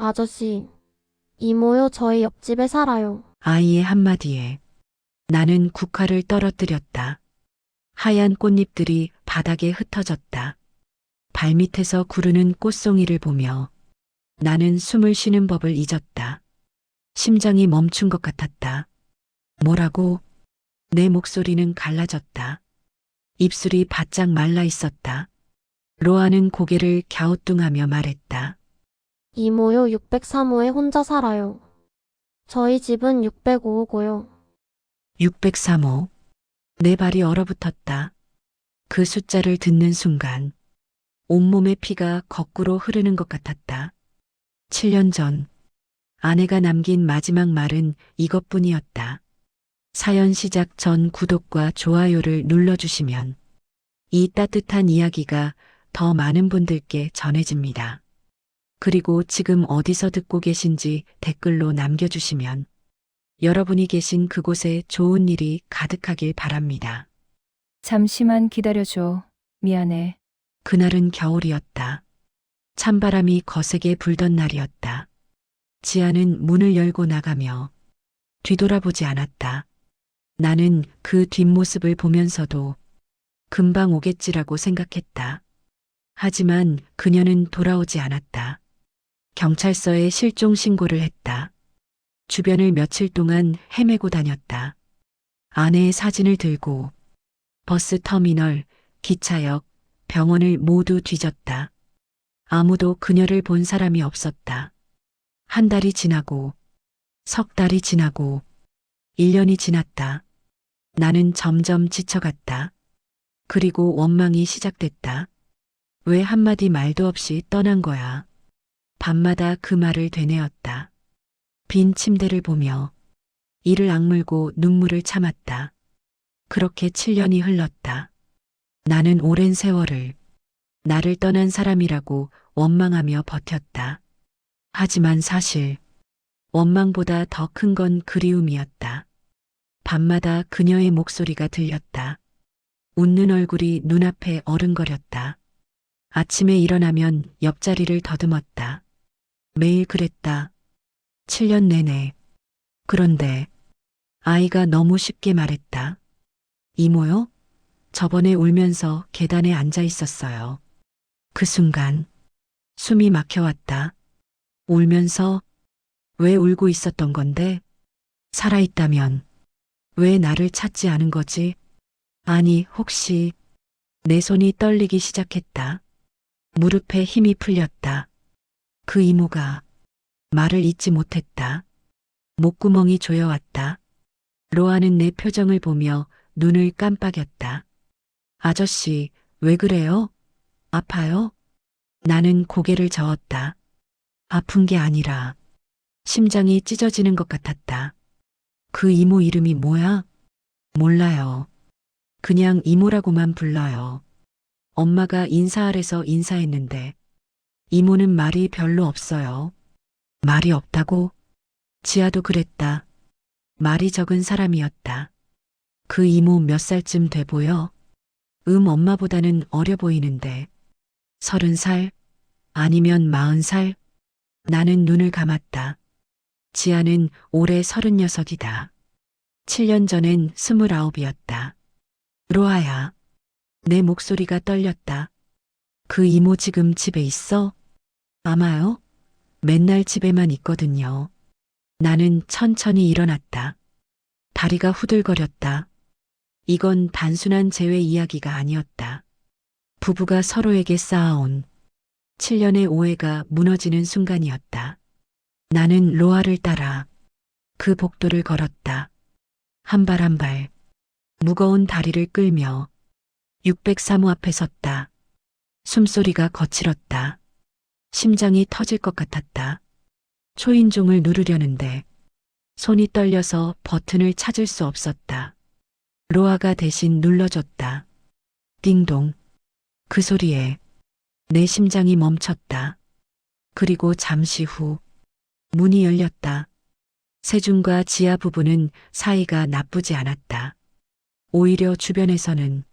아저씨, 이모요, 저희 옆집에 살아요. 아이의 한마디에 나는 국화를 떨어뜨렸다. 하얀 꽃잎들이 바닥에 흩어졌다. 발밑에서 구르는 꽃송이를 보며 나는 숨을 쉬는 법을 잊었다. 심장이 멈춘 것 같았다. 뭐라고? 내 목소리는 갈라졌다. 입술이 바짝 말라 있었다. 로아는 고개를 갸우뚱하며 말했다. 이모요, 603호에 혼자 살아요. 저희 집은 605호고요. 603호. 내 발이 얼어붙었다. 그 숫자를 듣는 순간 온몸의 피가 거꾸로 흐르는 것 같았다. 7년 전 아내가 남긴 마지막 말은 이것뿐이었다. 사연 시작 전 구독과 좋아요를 눌러주시면 이 따뜻한 이야기가 더 많은 분들께 전해집니다. 그리고 지금 어디서 듣고 계신지 댓글로 남겨주시면 여러분이 계신 그곳에 좋은 일이 가득하길 바랍니다. 잠시만 기다려줘. 미안해. 그날은 겨울이었다. 찬바람이 거세게 불던 날이었다. 지아는 문을 열고 나가며 뒤돌아보지 않았다. 나는 그 뒷모습을 보면서도 금방 오겠지라고 생각했다. 하지만 그녀는 돌아오지 않았다. 경찰서에 실종 신고를 했다. 주변을 며칠 동안 헤매고 다녔다. 아내의 사진을 들고 버스 터미널, 기차역, 병원을 모두 뒤졌다. 아무도 그녀를 본 사람이 없었다. 한 달이 지나고, 석 달이 지나고, 1년이 지났다. 나는 점점 지쳐갔다. 그리고 원망이 시작됐다. 왜 한마디 말도 없이 떠난 거야? 밤마다 그 말을 되뇌었다. 빈 침대를 보며 이를 악물고 눈물을 참았다. 그렇게 7년이 흘렀다. 나는 오랜 세월을 나를 떠난 사람이라고 원망하며 버텼다. 하지만 사실 원망보다 더 큰 건 그리움이었다. 밤마다 그녀의 목소리가 들렸다. 웃는 얼굴이 눈앞에 어른거렸다. 아침에 일어나면 옆자리를 더듬었다. 매일 그랬다. 7년 내내. 그런데 아이가 너무 쉽게 말했다. 이모요? 저번에 울면서 계단에 앉아 있었어요. 그 순간 숨이 막혀왔다. 울면서 왜 울고 있었던 건데? 살아있다면 왜 나를 찾지 않은 거지? 아니, 혹시 내 손이 떨리기 시작했다. 무릎에 힘이 풀렸다. 그 이모가 말을 잇지 못했다. 목구멍이 조여왔다. 로아는 내 표정을 보며 눈을 깜빡였다. 아저씨, 왜 그래요? 아파요? 나는 고개를 저었다. 아픈 게 아니라 심장이 찢어지는 것 같았다. 그 이모 이름이 뭐야? 몰라요. 그냥 이모라고만 불러요. 엄마가 인사하래서 인사했는데 이모는 말이 별로 없어요. 말이 없다고? 지아도 그랬다. 말이 적은 사람이었다. 그 이모 몇 살쯤 돼 보여? 엄마보다는 어려 보이는데 30살? 아니면 40살? 나는 눈을 감았다. 지아는 올해 36이다. 7년 전엔 29이었다. 로아야. 내 목소리가 떨렸다. 그 이모 지금 집에 있어? 아마요? 맨날 집에만 있거든요. 나는 천천히 일어났다. 다리가 후들거렸다. 이건 단순한 재회 이야기가 아니었다. 부부가 서로에게 쌓아온 7년의 오해가 무너지는 순간이었다. 나는 로아를 따라 그 복도를 걸었다. 한 발 한 발 무거운 다리를 끌며 603호 앞에 섰다. 숨소리가 거칠었다. 심장이 터질 것 같았다. 초인종을 누르려는데 손이 떨려서 버튼을 찾을 수 없었다. 로아가 대신 눌러줬다. 띵동. 그 소리에 내 심장이 멈췄다. 그리고 잠시 후 문이 열렸다. 세준과 지아 부부는 사이가 나쁘지 않았다. 오히려 주변에서는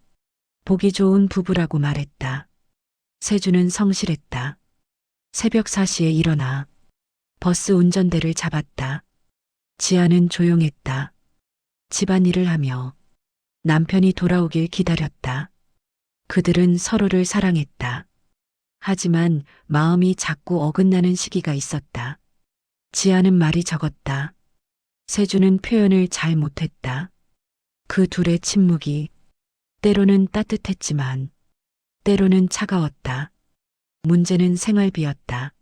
보기 좋은 부부라고 말했다. 세준은 성실했다. 새벽 4시에 일어나 버스 운전대를 잡았다. 지아는 조용했다. 집안일을 하며 남편이 돌아오길 기다렸다. 그들은 서로를 사랑했다. 하지만 마음이 자꾸 어긋나는 시기가 있었다. 지아는 말이 적었다. 세주는 표현을 잘 못했다. 그 둘의 침묵이 때로는 따뜻했지만 때로는 차가웠다. 문제는 생활비였다.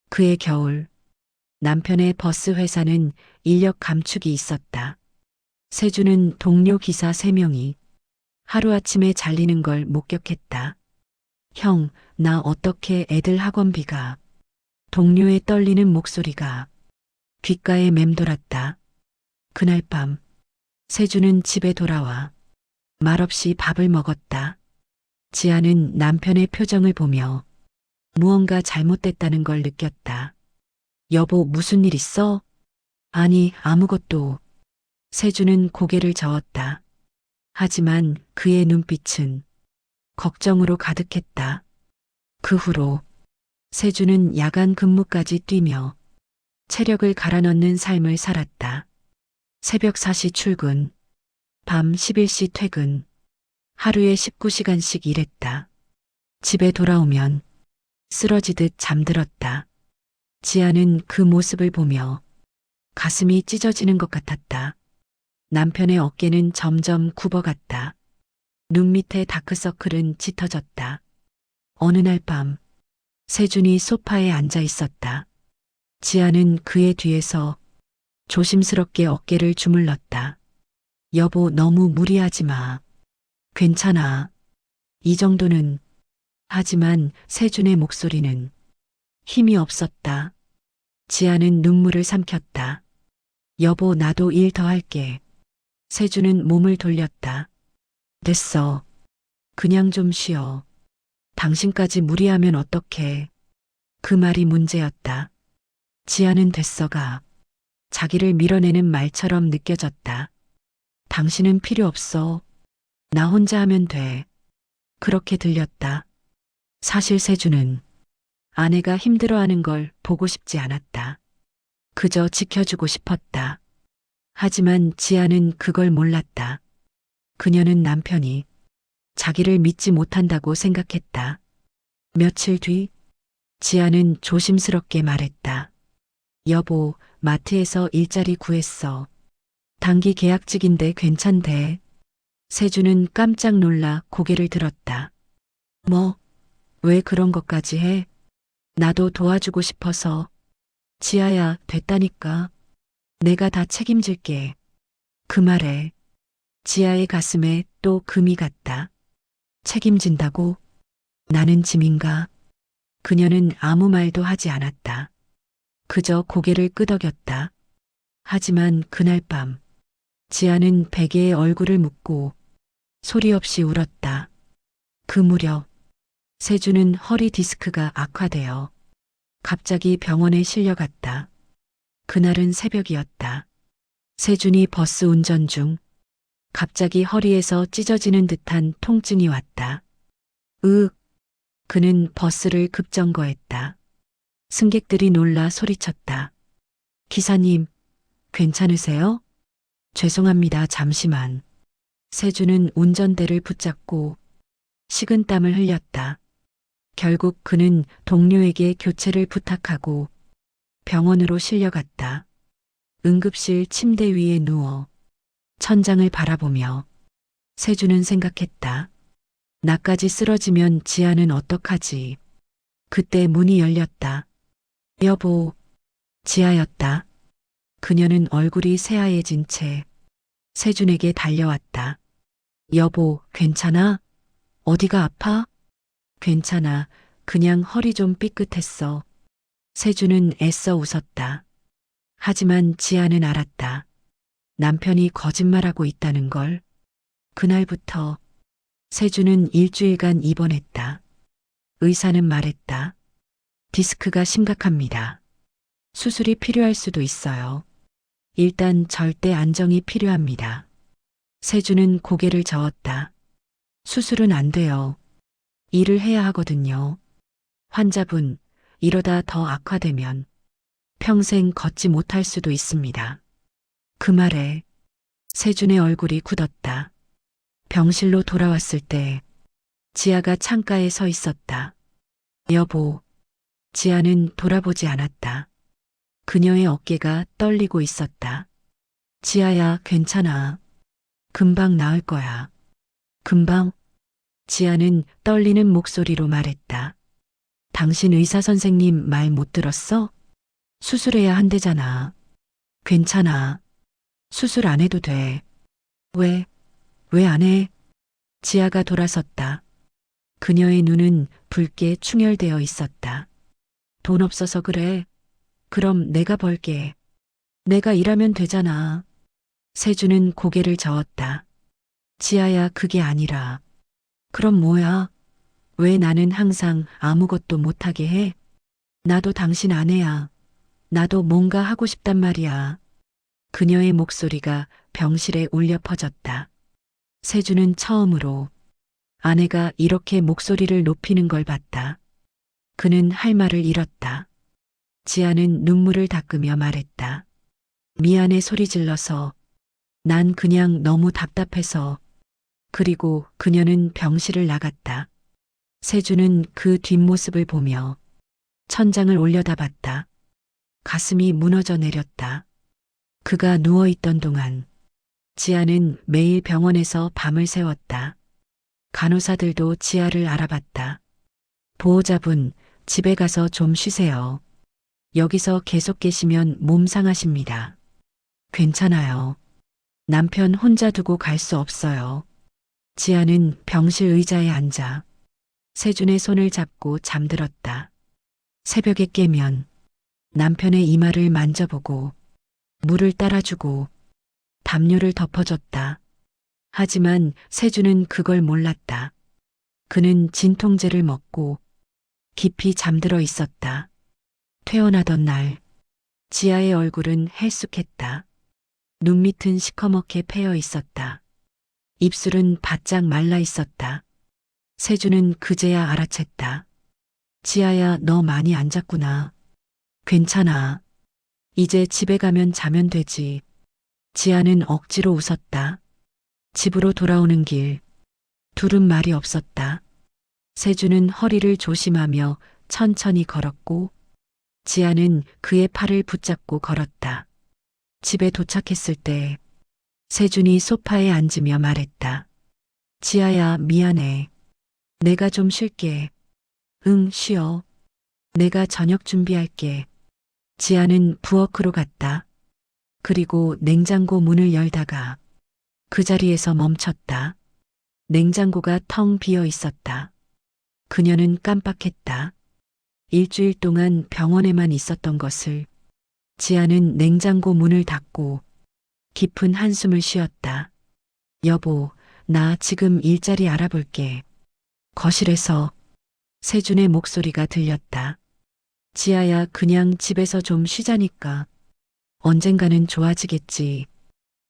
그해 겨울 남편의 버스 회사는 인력 감축이 있었다. 세주는 동료 기사 3명이 하루아침에 잘리는 걸 목격했다. 형, 나 어떻게 애들 학원비가 동료의 떨리는 목소리가 귓가에 맴돌았다. 그날 밤 세주는 집에 돌아와 말없이 밥을 먹었다. 지아는 남편의 표정을 보며 무언가 잘못됐다는 걸 느꼈다. 여보, 무슨 일 있어? 아니, 아무것도. 세주는 고개를 저었다. 하지만 그의 눈빛은 걱정으로 가득했다. 그 후로 세주는 야간 근무까지 뛰며 체력을 갈아넣는 삶을 살았다. 새벽 4시 출근, 밤 11시 퇴근, 하루에 19시간씩 일했다. 집에 돌아오면 쓰러지듯 잠들었다. 지아는 그 모습을 보며 가슴이 찢어지는 것 같았다. 남편의 어깨는 점점 굽어갔다. 눈 밑에 다크서클은 짙어졌다. 어느 날 밤 세준이 소파에 앉아 있었다. 지아는 그의 뒤에서 조심스럽게 어깨를 주물렀다. 여보, 너무 무리하지 마. 괜찮아. 이 정도는. 하지만 세준의 목소리는 힘이 없었다. 지아는 눈물을 삼켰다. 여보, 나도 일 더 할게. 세준은 몸을 돌렸다. 됐어. 그냥 좀 쉬어. 당신까지 무리하면 어떡해. 그 말이 문제였다. 지아는 됐어가 자기를 밀어내는 말처럼 느껴졌다. 당신은 필요 없어. 나 혼자 하면 돼. 그렇게 들렸다. 사실 세주는 아내가 힘들어하는 걸 보고 싶지 않았다. 그저 지켜주고 싶었다. 하지만 지아는 그걸 몰랐다. 그녀는 남편이 자기를 믿지 못한다고 생각했다. 며칠 뒤 지아는 조심스럽게 말했다. 여보, 마트에서 일자리 구했어. 단기 계약직인데 괜찮대. 세주는 깜짝 놀라 고개를 들었다. 뭐, 왜 그런 것까지 해? 나도 도와주고 싶어서. 지아야, 됐다니까. 내가 다 책임질게. 그 말에 지아의 가슴에 또 금이 갔다. 책임진다고? 나는 짐인가? 그녀는 아무 말도 하지 않았다. 그저 고개를 끄덕였다. 하지만 그날 밤 지아는 베개에 얼굴을 묻고 소리 없이 울었다. 그 무렵 세주는 허리 디스크가 악화되어 갑자기 병원에 실려갔다. 그날은 새벽이었다. 세준이 버스 운전 중 갑자기 허리에서 찢어지는 듯한 통증이 왔다. 그는 버스를 급정거했다. 승객들이 놀라 소리쳤다. 기사님, 괜찮으세요? 죄송합니다. 잠시만. 세주는 운전대를 붙잡고 식은땀을 흘렸다. 결국 그는 동료에게 교체를 부탁하고 병원으로 실려갔다. 응급실 침대 위에 누워 천장을 바라보며 세주는 생각했다. 나까지 쓰러지면 지아는 어떡하지? 그때 문이 열렸다. 여보, 지아였다. 그녀는 얼굴이 새하얘진 채 세준에게 달려왔다. 여보, 괜찮아? 어디가 아파? 괜찮아. 그냥 허리 좀 삐끗했어. 세준은 애써 웃었다. 하지만 지아는 알았다. 남편이 거짓말하고 있다는 걸. 그날부터 세준은 일주일간 입원했다. 의사는 말했다. 디스크가 심각합니다. 수술이 필요할 수도 있어요. 일단 절대 안정이 필요합니다. 세준은 고개를 저었다. 수술은 안 돼요. 일을 해야 하거든요. 환자분, 이러다 더 악화되면 평생 걷지 못할 수도 있습니다. 그 말에 세준의 얼굴이 굳었다. 병실로 돌아왔을 때 지아가 창가에 서 있었다. 여보, 지아는 돌아보지 않았다. 그녀의 어깨가 떨리고 있었다. 지아야, 괜찮아. 금방 나을 거야. 금방? 지아는 떨리는 목소리로 말했다. 당신 의사 선생님 말 못 들었어? 수술해야 한대잖아. 괜찮아. 수술 안 해도 돼. 왜 안 해? 지아가 돌아섰다. 그녀의 눈은 붉게 충혈되어 있었다. 돈 없어서 그래. 그럼 내가 벌게. 내가 일하면 되잖아. 세주는 고개를 저었다. 지아야, 그게 아니라. 그럼 뭐야? 왜 나는 항상 아무것도 못하게 해? 나도 당신 아내야. 나도 뭔가 하고 싶단 말이야. 그녀의 목소리가 병실에 울려 퍼졌다. 세주는 처음으로 아내가 이렇게 목소리를 높이는 걸 봤다. 그는 할 말을 잃었다. 지아는 눈물을 닦으며 말했다. 미안해, 소리 질러서. 난 그냥 너무 답답해서. 그리고 그녀는 병실을 나갔다. 세주는 그 뒷모습을 보며 천장을 올려다봤다. 가슴이 무너져 내렸다. 그가 누워있던 동안 지아는 매일 병원에서 밤을 새웠다. 간호사들도 지아를 알아봤다. 보호자분, 집에 가서 좀 쉬세요. 여기서 계속 계시면 몸 상하십니다. 괜찮아요. 남편 혼자 두고 갈 수 없어요. 지아는 병실 의자에 앉아 세준의 손을 잡고 잠들었다. 새벽에 깨면 남편의 이마를 만져보고 물을 따라주고 담요를 덮어줬다. 하지만 세준은 그걸 몰랐다. 그는 진통제를 먹고 깊이 잠들어 있었다. 퇴원하던 날 지아의 얼굴은 헬쑥했다. 눈밑은 시커멓게 패여 있었다. 입술은 바짝 말라 있었다. 세준은 그제야 알아챘다. 지아야, 너 많이 안 잤구나. 괜찮아. 이제 집에 가면 자면 되지. 지아는 억지로 웃었다. 집으로 돌아오는 길, 둘은 말이 없었다. 세준은 허리를 조심하며 천천히 걸었고, 지아는 그의 팔을 붙잡고 걸었다. 집에 도착했을 때 세준이 소파에 앉으며 말했다. 지아야, 미안해. 내가 좀 쉴게. 응, 쉬어. 내가 저녁 준비할게. 지아는 부엌으로 갔다. 그리고 냉장고 문을 열다가 그 자리에서 멈췄다. 냉장고가 텅 비어 있었다. 그녀는 깜빡했다. 일주일 동안 병원에만 있었던 것을. 지아는 냉장고 문을 닫고 깊은 한숨을 쉬었다. 여보, 나 지금 일자리 알아볼게. 거실에서 세준의 목소리가 들렸다. 지아야, 그냥 집에서 좀 쉬자니까. 언젠가는 좋아지겠지.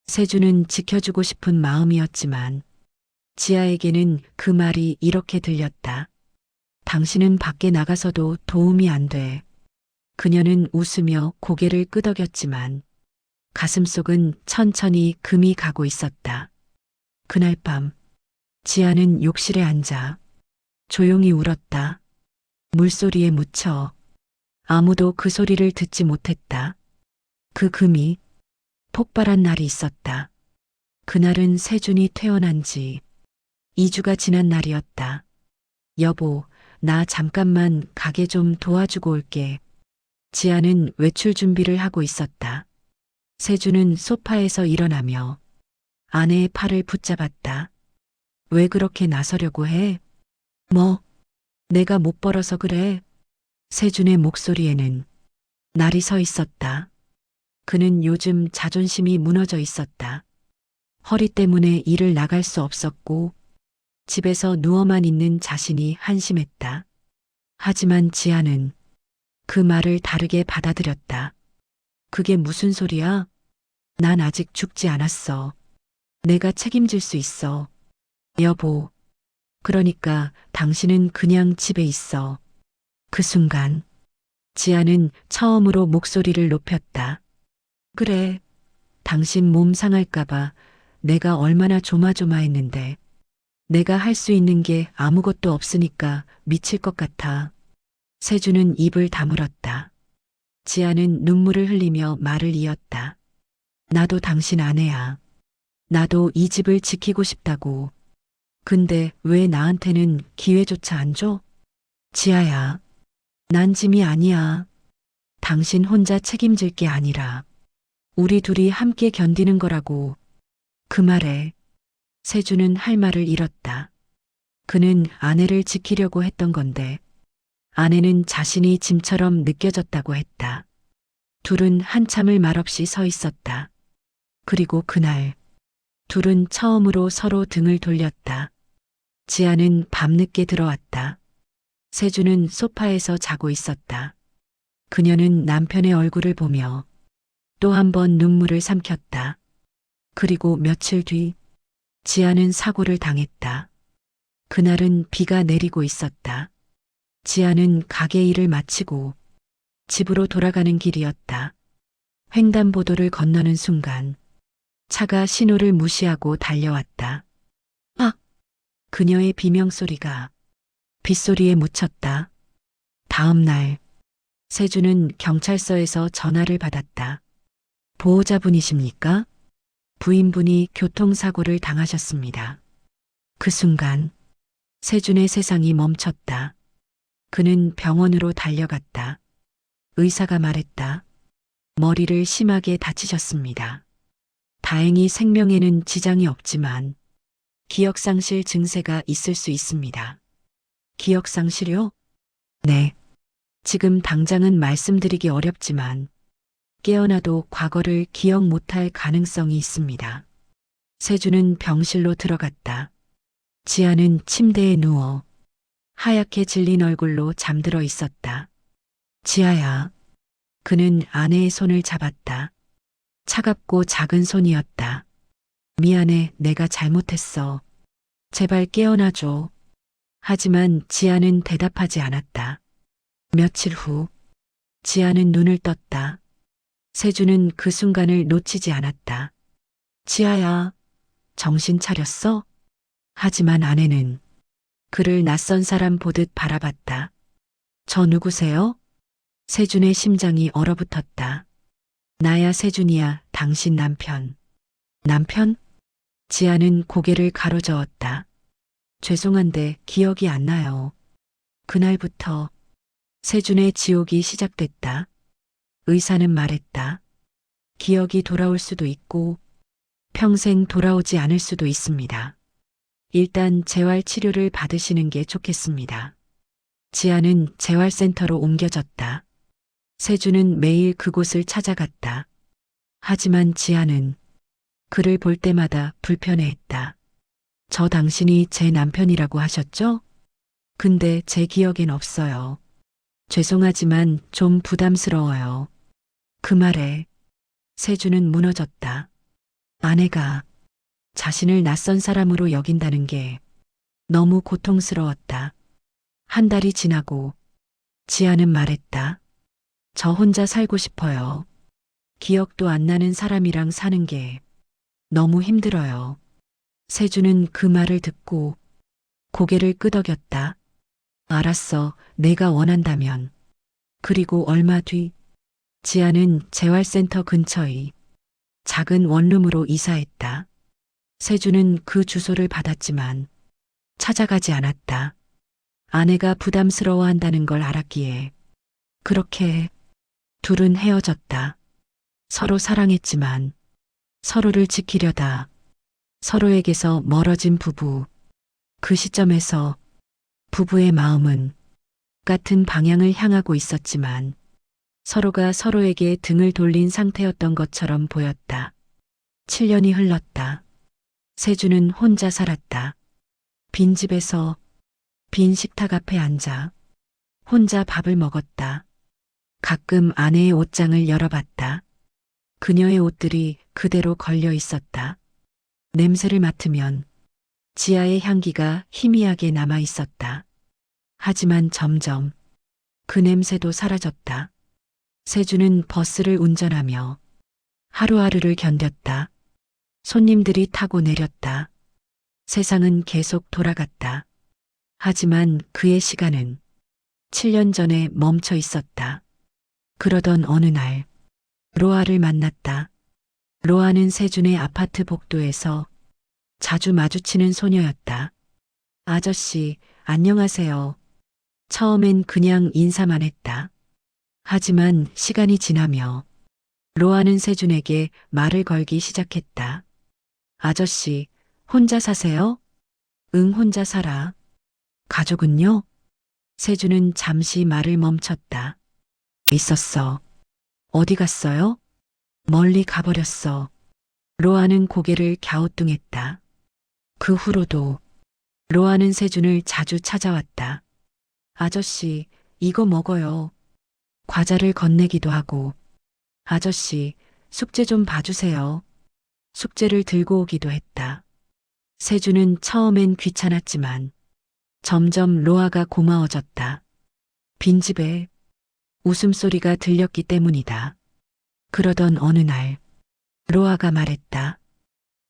세준은 지켜주고 싶은 마음이었지만 지아에게는 그 말이 이렇게 들렸다. 당신은 밖에 나가서도 도움이 안 돼. 그녀는 웃으며 고개를 끄덕였지만 가슴속은 천천히 금이 가고 있었다. 그날 밤 지아는 욕실에 앉아 조용히 울었다. 물소리에 묻혀 아무도 그 소리를 듣지 못했다. 그 금이 폭발한 날이 있었다. 그날은 세준이 퇴원한 지 2주가 지난 날이었다. 여보, 나 잠깐만 가게 좀 도와주고 올게. 지아는 외출 준비를 하고 있었다. 세준은 소파에서 일어나며 아내의 팔을 붙잡았다. 왜 그렇게 나서려고 해? 뭐, 내가 못 벌어서 그래. 세준의 목소리에는 날이 서 있었다. 그는 요즘 자존심이 무너져 있었다. 허리 때문에 일을 나갈 수 없었고 집에서 누워만 있는 자신이 한심했다. 하지만 지아는 그 말을 다르게 받아들였다. 그게 무슨 소리야? 난 아직 죽지 않았어. 내가 책임질 수 있어. 여보, 그러니까 당신은 그냥 집에 있어. 그 순간 지아는 처음으로 목소리를 높였다. 그래, 당신 몸 상할까봐 내가 얼마나 조마조마했는데. 내가 할 수 있는 게 아무것도 없으니까 미칠 것 같아. 세주는 입을 다물었다. 지아는 눈물을 흘리며 말을 이었다. 나도 당신 아내야. 나도 이 집을 지키고 싶다고. 근데 왜 나한테는 기회조차 안 줘? 지아야, 난 짐이 아니야. 당신 혼자 책임질 게 아니라 우리 둘이 함께 견디는 거라고. 그 말에 세주는 할 말을 잃었다. 그는 아내를 지키려고 했던 건데 아내는 자신이 짐처럼 느껴졌다고 했다. 둘은 한참을 말없이 서 있었다. 그리고 그날 둘은 처음으로 서로 등을 돌렸다. 지아는 밤늦게 들어왔다. 세주는 소파에서 자고 있었다. 그녀는 남편의 얼굴을 보며 또 한 번 눈물을 삼켰다. 그리고 며칠 뒤 지아는 사고를 당했다. 그날은 비가 내리고 있었다. 지아는 가게 일을 마치고 집으로 돌아가는 길이었다. 횡단보도를 건너는 순간 차가 신호를 무시하고 달려왔다. 아! 그녀의 비명소리가 빗소리에 묻혔다. 다음 날 세주는 경찰서에서 전화를 받았다. 보호자분이십니까? 부인분이 교통사고를 당하셨습니다. 그 순간 세준의 세상이 멈췄다. 그는 병원으로 달려갔다. 의사가 말했다. 머리를 심하게 다치셨습니다. 다행히 생명에는 지장이 없지만 기억상실 증세가 있을 수 있습니다. 기억상실이요? 네. 지금 당장은 말씀드리기 어렵지만 깨어나도 과거를 기억 못할 가능성이 있습니다. 세주는 병실로 들어갔다. 지아는 침대에 누워 하얗게 질린 얼굴로 잠들어 있었다. 지아야. 그는 아내의 손을 잡았다. 차갑고 작은 손이었다. 미안해, 내가 잘못했어. 제발 깨어나줘. 하지만 지아는 대답하지 않았다. 며칠 후, 지아는 눈을 떴다. 세주는 그 순간을 놓치지 않았다. 지아야, 정신 차렸어? 하지만 아내는 그를 낯선 사람 보듯 바라봤다. 저 누구세요? 세준의 심장이 얼어붙었다. 나야 세준이야, 당신 남편. 남편? 지아는 고개를 가로저었다. 죄송한데 기억이 안 나요. 그날부터 세준의 지옥이 시작됐다. 의사는 말했다. 기억이 돌아올 수도 있고 평생 돌아오지 않을 수도 있습니다. 일단 재활 치료를 받으시는 게 좋겠습니다. 지아는 재활센터로 옮겨졌다. 세주는 매일 그곳을 찾아갔다. 하지만 지아는 그를 볼 때마다 불편해했다. 저 당신이 제 남편이라고 하셨죠? 근데 제 기억엔 없어요. 죄송하지만 좀 부담스러워요. 그 말에 세주는 무너졌다. 아내가 자신을 낯선 사람으로 여긴다는 게 너무 고통스러웠다. 한 달이 지나고 지아는 말했다. 저 혼자 살고 싶어요. 기억도 안 나는 사람이랑 사는 게 너무 힘들어요. 세주는 그 말을 듣고 고개를 끄덕였다. 알았어, 내가 원한다면. 그리고 얼마 뒤 지아는 재활센터 근처의 작은 원룸으로 이사했다. 세주는 그 주소를 받았지만 찾아가지 않았다. 아내가 부담스러워한다는 걸 알았기에 그렇게 둘은 헤어졌다. 서로 사랑했지만 서로를 지키려다 서로에게서 멀어진 부부. 그 시점에서 부부의 마음은 같은 방향을 향하고 있었지만 서로가 서로에게 등을 돌린 상태였던 것처럼 보였다. 7년이 흘렀다. 세주는 혼자 살았다. 빈 집에서 빈 식탁 앞에 앉아 혼자 밥을 먹었다. 가끔 아내의 옷장을 열어봤다. 그녀의 옷들이 그대로 걸려 있었다. 냄새를 맡으면 지아의 향기가 희미하게 남아 있었다. 하지만 점점 그 냄새도 사라졌다. 세주는 버스를 운전하며 하루하루를 견뎠다. 손님들이 타고 내렸다. 세상은 계속 돌아갔다. 하지만 그의 시간은 7년 전에 멈춰 있었다. 그러던 어느 날, 로아를 만났다. 로아는 세준의 아파트 복도에서 자주 마주치는 소녀였다. 아저씨, 안녕하세요. 처음엔 그냥 인사만 했다. 하지만 시간이 지나며 로아는 세준에게 말을 걸기 시작했다. 아저씨, 혼자 사세요? 응, 혼자 살아. 가족은요? 세준은 잠시 말을 멈췄다. 있었어. 어디 갔어요? 멀리 가버렸어. 로아는 고개를 갸우뚱했다. 그 후로도 로아는 세준을 자주 찾아왔다. 아저씨, 이거 먹어요. 과자를 건네기도 하고. 아저씨, 숙제 좀 봐주세요. 숙제를 들고 오기도 했다. 세준은 처음엔 귀찮았지만 점점 로아가 고마워졌다. 빈집에 웃음소리가 들렸기 때문이다. 그러던 어느 날, 로아가 말했다.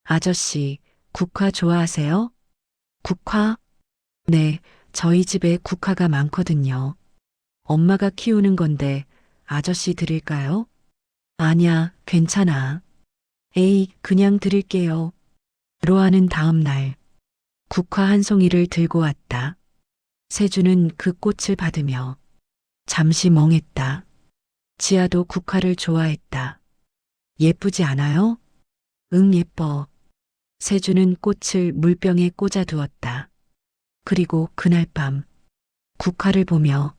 아저씨, 국화 좋아하세요? 국화? 네, 저희 집에 국화가 많거든요. 엄마가 키우는 건데 아저씨 드릴까요? 아니야, 괜찮아. 에이, 그냥 드릴게요. 로아는 다음 날 국화 한 송이를 들고 왔다. 세주는 그 꽃을 받으며 잠시 멍했다. 지아도 국화를 좋아했다. 예쁘지 않아요? 응, 예뻐. 세주는 꽃을 물병에 꽂아 두었다. 그리고 그날 밤 국화를 보며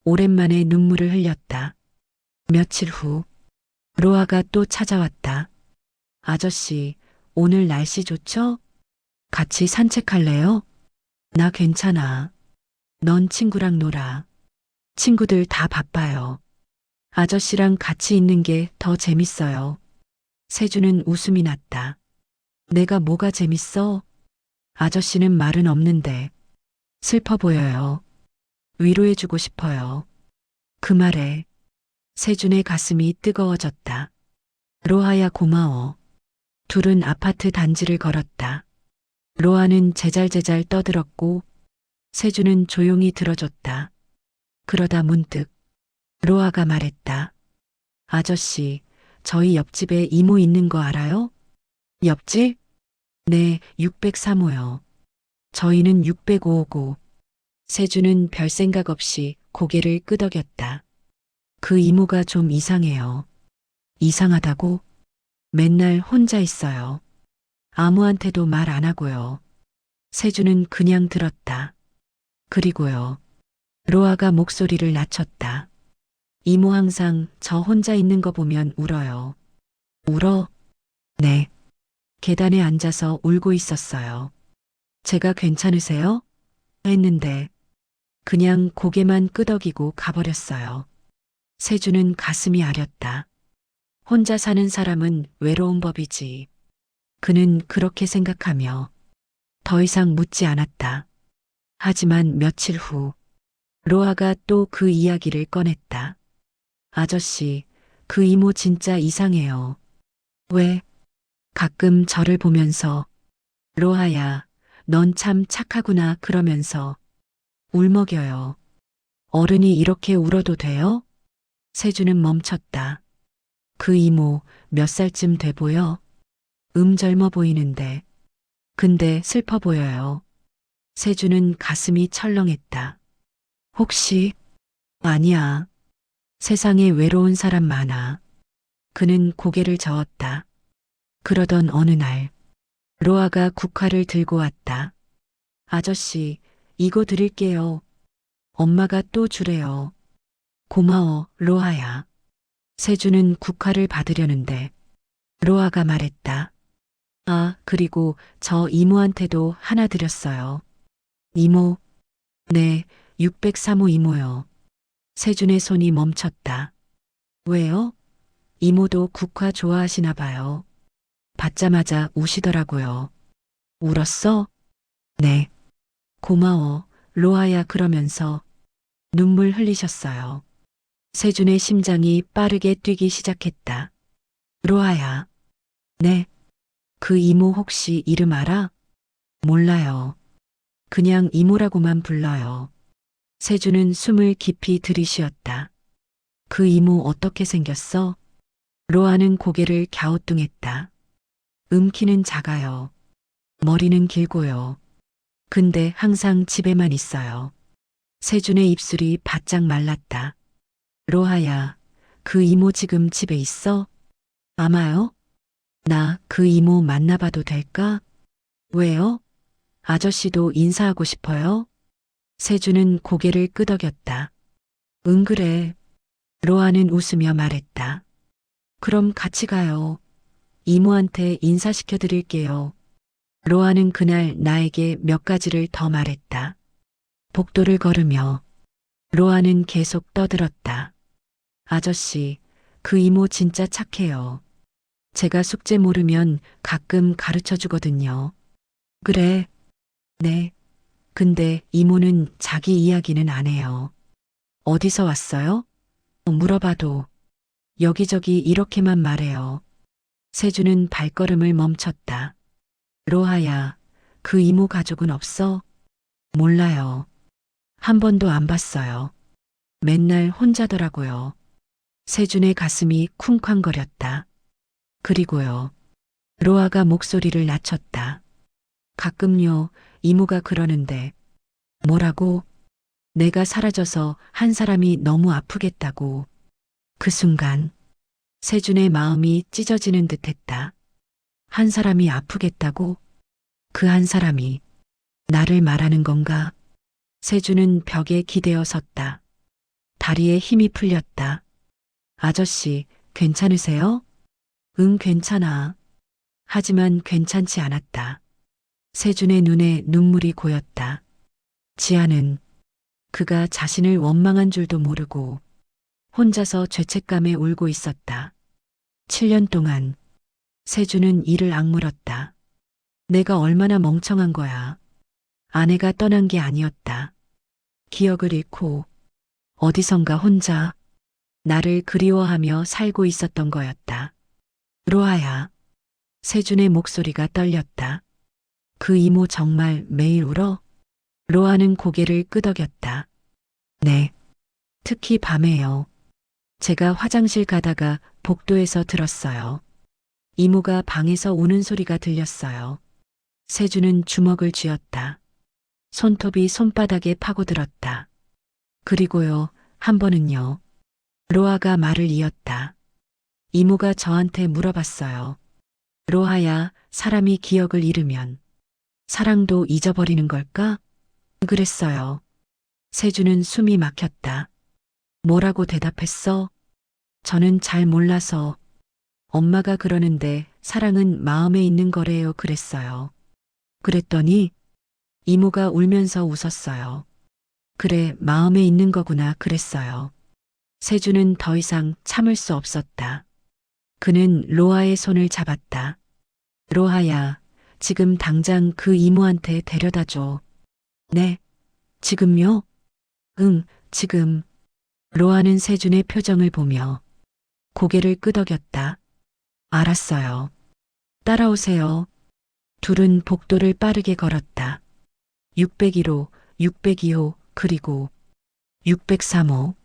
오랜만에 눈물을 흘렸다. 며칠 후 로아가 또 찾아왔다. 아저씨, 오늘 날씨 좋죠? 같이 산책할래요? 나 괜찮아. 넌 친구랑 놀아. 친구들 다 바빠요. 아저씨랑 같이 있는 게 더 재밌어요. 세주는 웃음이 났다. 내가 뭐가 재밌어? 아저씨는 말은 없는데 슬퍼 보여요. 위로해주고 싶어요. 그 말에 세준의 가슴이 뜨거워졌다. 로아야 고마워. 둘은 아파트 단지를 걸었다. 로아는 제잘제잘 떠들었고 세준은 조용히 들어줬다. 그러다 문득 로아가 말했다. 아저씨, 저희 옆집에 이모 있는 거 알아요? 옆집? 네, 603호요. 저희는 605호고. 세준은 별 생각 없이 고개를 끄덕였다. 그 이모가 좀 이상해요. 이상하다고? 맨날 혼자 있어요. 아무한테도 말 안 하고요. 세준은 그냥 들었다. 그리고요. 로아가 목소리를 낮췄다. 이모 항상 저 혼자 있는 거 보면 울어요. 울어? 네. 계단에 앉아서 울고 있었어요. 제가 괜찮으세요? 했는데 그냥 고개만 끄덕이고 가버렸어요. 세주는 가슴이 아렸다. 혼자 사는 사람은 외로운 법이지. 그는 그렇게 생각하며 더 이상 묻지 않았다. 하지만 며칠 후 로아가 또 그 이야기를 꺼냈다. 아저씨, 그 이모 진짜 이상해요. 왜? 가끔 저를 보면서 로아야, 넌 참 착하구나 그러면서 울먹여요. 어른이 이렇게 울어도 돼요? 세주는 멈췄다. 그 이모 몇 살쯤 돼 보여? 젊어 보이는데. 근데 슬퍼 보여요. 세주는 가슴이 철렁했다. 혹시? 아니야. 세상에 외로운 사람 많아. 그는 고개를 저었다. 그러던 어느 날, 로아가 국화를 들고 왔다. 아저씨, 이거 드릴게요. 엄마가 또 주래요. 고마워, 로아야. 세주는 국화를 받으려는데, 로아가 말했다. 아, 그리고 저 이모한테도 하나 드렸어요. 이모? 네, 603호 이모요. 세준의 손이 멈췄다. 왜요? 이모도 국화 좋아하시나 봐요. 받자마자 우시더라고요. 울었어? 네. 고마워, 로아야 그러면서 눈물 흘리셨어요. 세준의 심장이 빠르게 뛰기 시작했다. 로아야. 네. 그 이모 혹시 이름 알아? 몰라요. 그냥 이모라고만 불러요. 세준은 숨을 깊이 들이쉬었다. 그 이모 어떻게 생겼어? 로아는 고개를 갸우뚱했다. 키는 작아요. 머리는 길고요. 근데 항상 집에만 있어요. 세준의 입술이 바짝 말랐다. 로하야, 그 이모 지금 집에 있어? 아마요? 나 그 이모 만나봐도 될까? 왜요? 아저씨도 인사하고 싶어요? 세준은 고개를 끄덕였다. 응, 그래. 로아는 웃으며 말했다. 그럼 같이 가요. 이모한테 인사시켜 드릴게요. 로아는 그날 나에게 몇 가지를 더 말했다. 복도를 걸으며 로아는 계속 떠들었다. 아저씨, 그 이모 진짜 착해요. 제가 숙제 모르면 가끔 가르쳐 주거든요. 그래. 네. 근데 이모는 자기 이야기는 안 해요. 어디서 왔어요? 물어봐도 여기저기 이렇게만 말해요. 세주는 발걸음을 멈췄다. 로하야, 그 이모 가족은 없어? 몰라요. 한 번도 안 봤어요. 맨날 혼자더라고요. 세준의 가슴이 쿵쾅거렸다. 그리고요. 로아가 목소리를 낮췄다. 가끔요, 이모가 그러는데. 뭐라고? 내가 사라져서 한 사람이 너무 아프겠다고. 그 순간, 세준의 마음이 찢어지는 듯 했다. 한 사람이 아프겠다고? 그 한 사람이 나를 말하는 건가? 세준은 벽에 기대어 섰다. 다리에 힘이 풀렸다. 아저씨, 괜찮으세요? 응, 괜찮아. 하지만 괜찮지 않았다. 세준의 눈에 눈물이 고였다. 지아는 그가 자신을 원망한 줄도 모르고 혼자서 죄책감에 울고 있었다. 7년 동안 세준은 이를 악물었다. 내가 얼마나 멍청한 거야. 아내가 떠난 게 아니었다. 기억을 잃고 어디선가 혼자 나를 그리워하며 살고 있었던 거였다. 로아야. 세준의 목소리가 떨렸다. 그 이모 정말 매일 울어? 로아는 고개를 끄덕였다. 네. 특히 밤에요. 제가 화장실 가다가 복도에서 들었어요. 이모가 방에서 우는 소리가 들렸어요. 세준은 주먹을 쥐었다. 손톱이 손바닥에 파고들었다. 그리고요, 한 번은요. 로아가 말을 이었다. 이모가 저한테 물어봤어요. 로아야, 사람이 기억을 잃으면 사랑도 잊어버리는 걸까? 그랬어요. 세준은 숨이 막혔다. 뭐라고 대답했어? 저는 잘 몰라서. 엄마가 그러는데 사랑은 마음에 있는 거래요 그랬어요. 그랬더니 이모가 울면서 웃었어요. 그래, 마음에 있는 거구나 그랬어요. 세준은 더 이상 참을 수 없었다. 그는 로아의 손을 잡았다. 로아야, 지금 당장 그 이모한테 데려다 줘. 네. 지금요? 응, 지금. 로아는 세준의 표정을 보며 고개를 끄덕였다. 알았어요. 따라오세요. 둘은 복도를 빠르게 걸었다. 601호, 602호, 그리고 603호.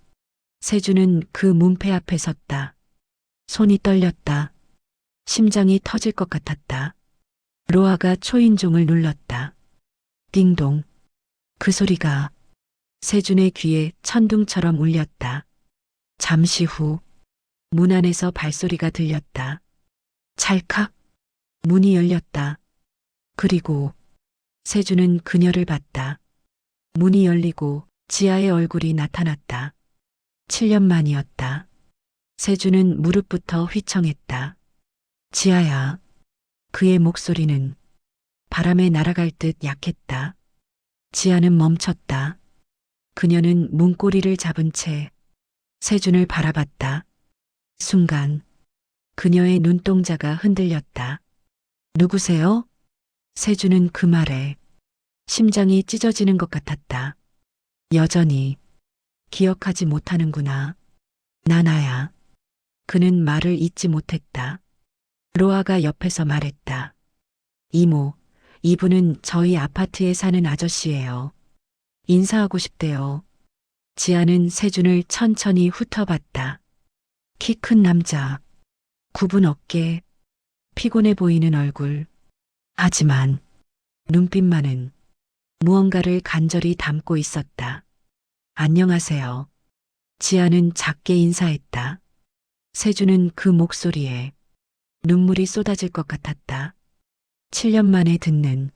세준은 그 문패 앞에 섰다. 손이 떨렸다. 심장이 터질 것 같았다. 로아가 초인종을 눌렀다. 띵동. 그 소리가 세준의 귀에 천둥처럼 울렸다. 잠시 후 문 안에서 발소리가 들렸다. 찰칵. 문이 열렸다. 그리고 세준은 그녀를 봤다. 문이 열리고 지아의 얼굴이 나타났다. 7년 만이었다. 세준은 무릎부터 휘청했다. 지아야. 그의 목소리는 바람에 날아갈 듯 약했다. 지아는 멈췄다. 그녀는 문고리를 잡은 채 세준을 바라봤다. 순간 그녀의 눈동자가 흔들렸다. 누구세요? 세준은 그 말에 심장이 찢어지는 것 같았다. 여전히 기억하지 못하는구나. 나나야. 그는 말을 잇지 못했다. 로아가 옆에서 말했다. 이모, 이분은 저희 아파트에 사는 아저씨예요. 인사하고 싶대요. 지아는 세준을 천천히 훑어봤다. 키 큰 남자, 굽은 어깨, 피곤해 보이는 얼굴. 하지만 눈빛만은 무언가를 간절히 담고 있었다. 안녕하세요. 지아는 작게 인사했다. 세준은 그 목소리에 눈물이 쏟아질 것 같았다. 7년 만에 듣는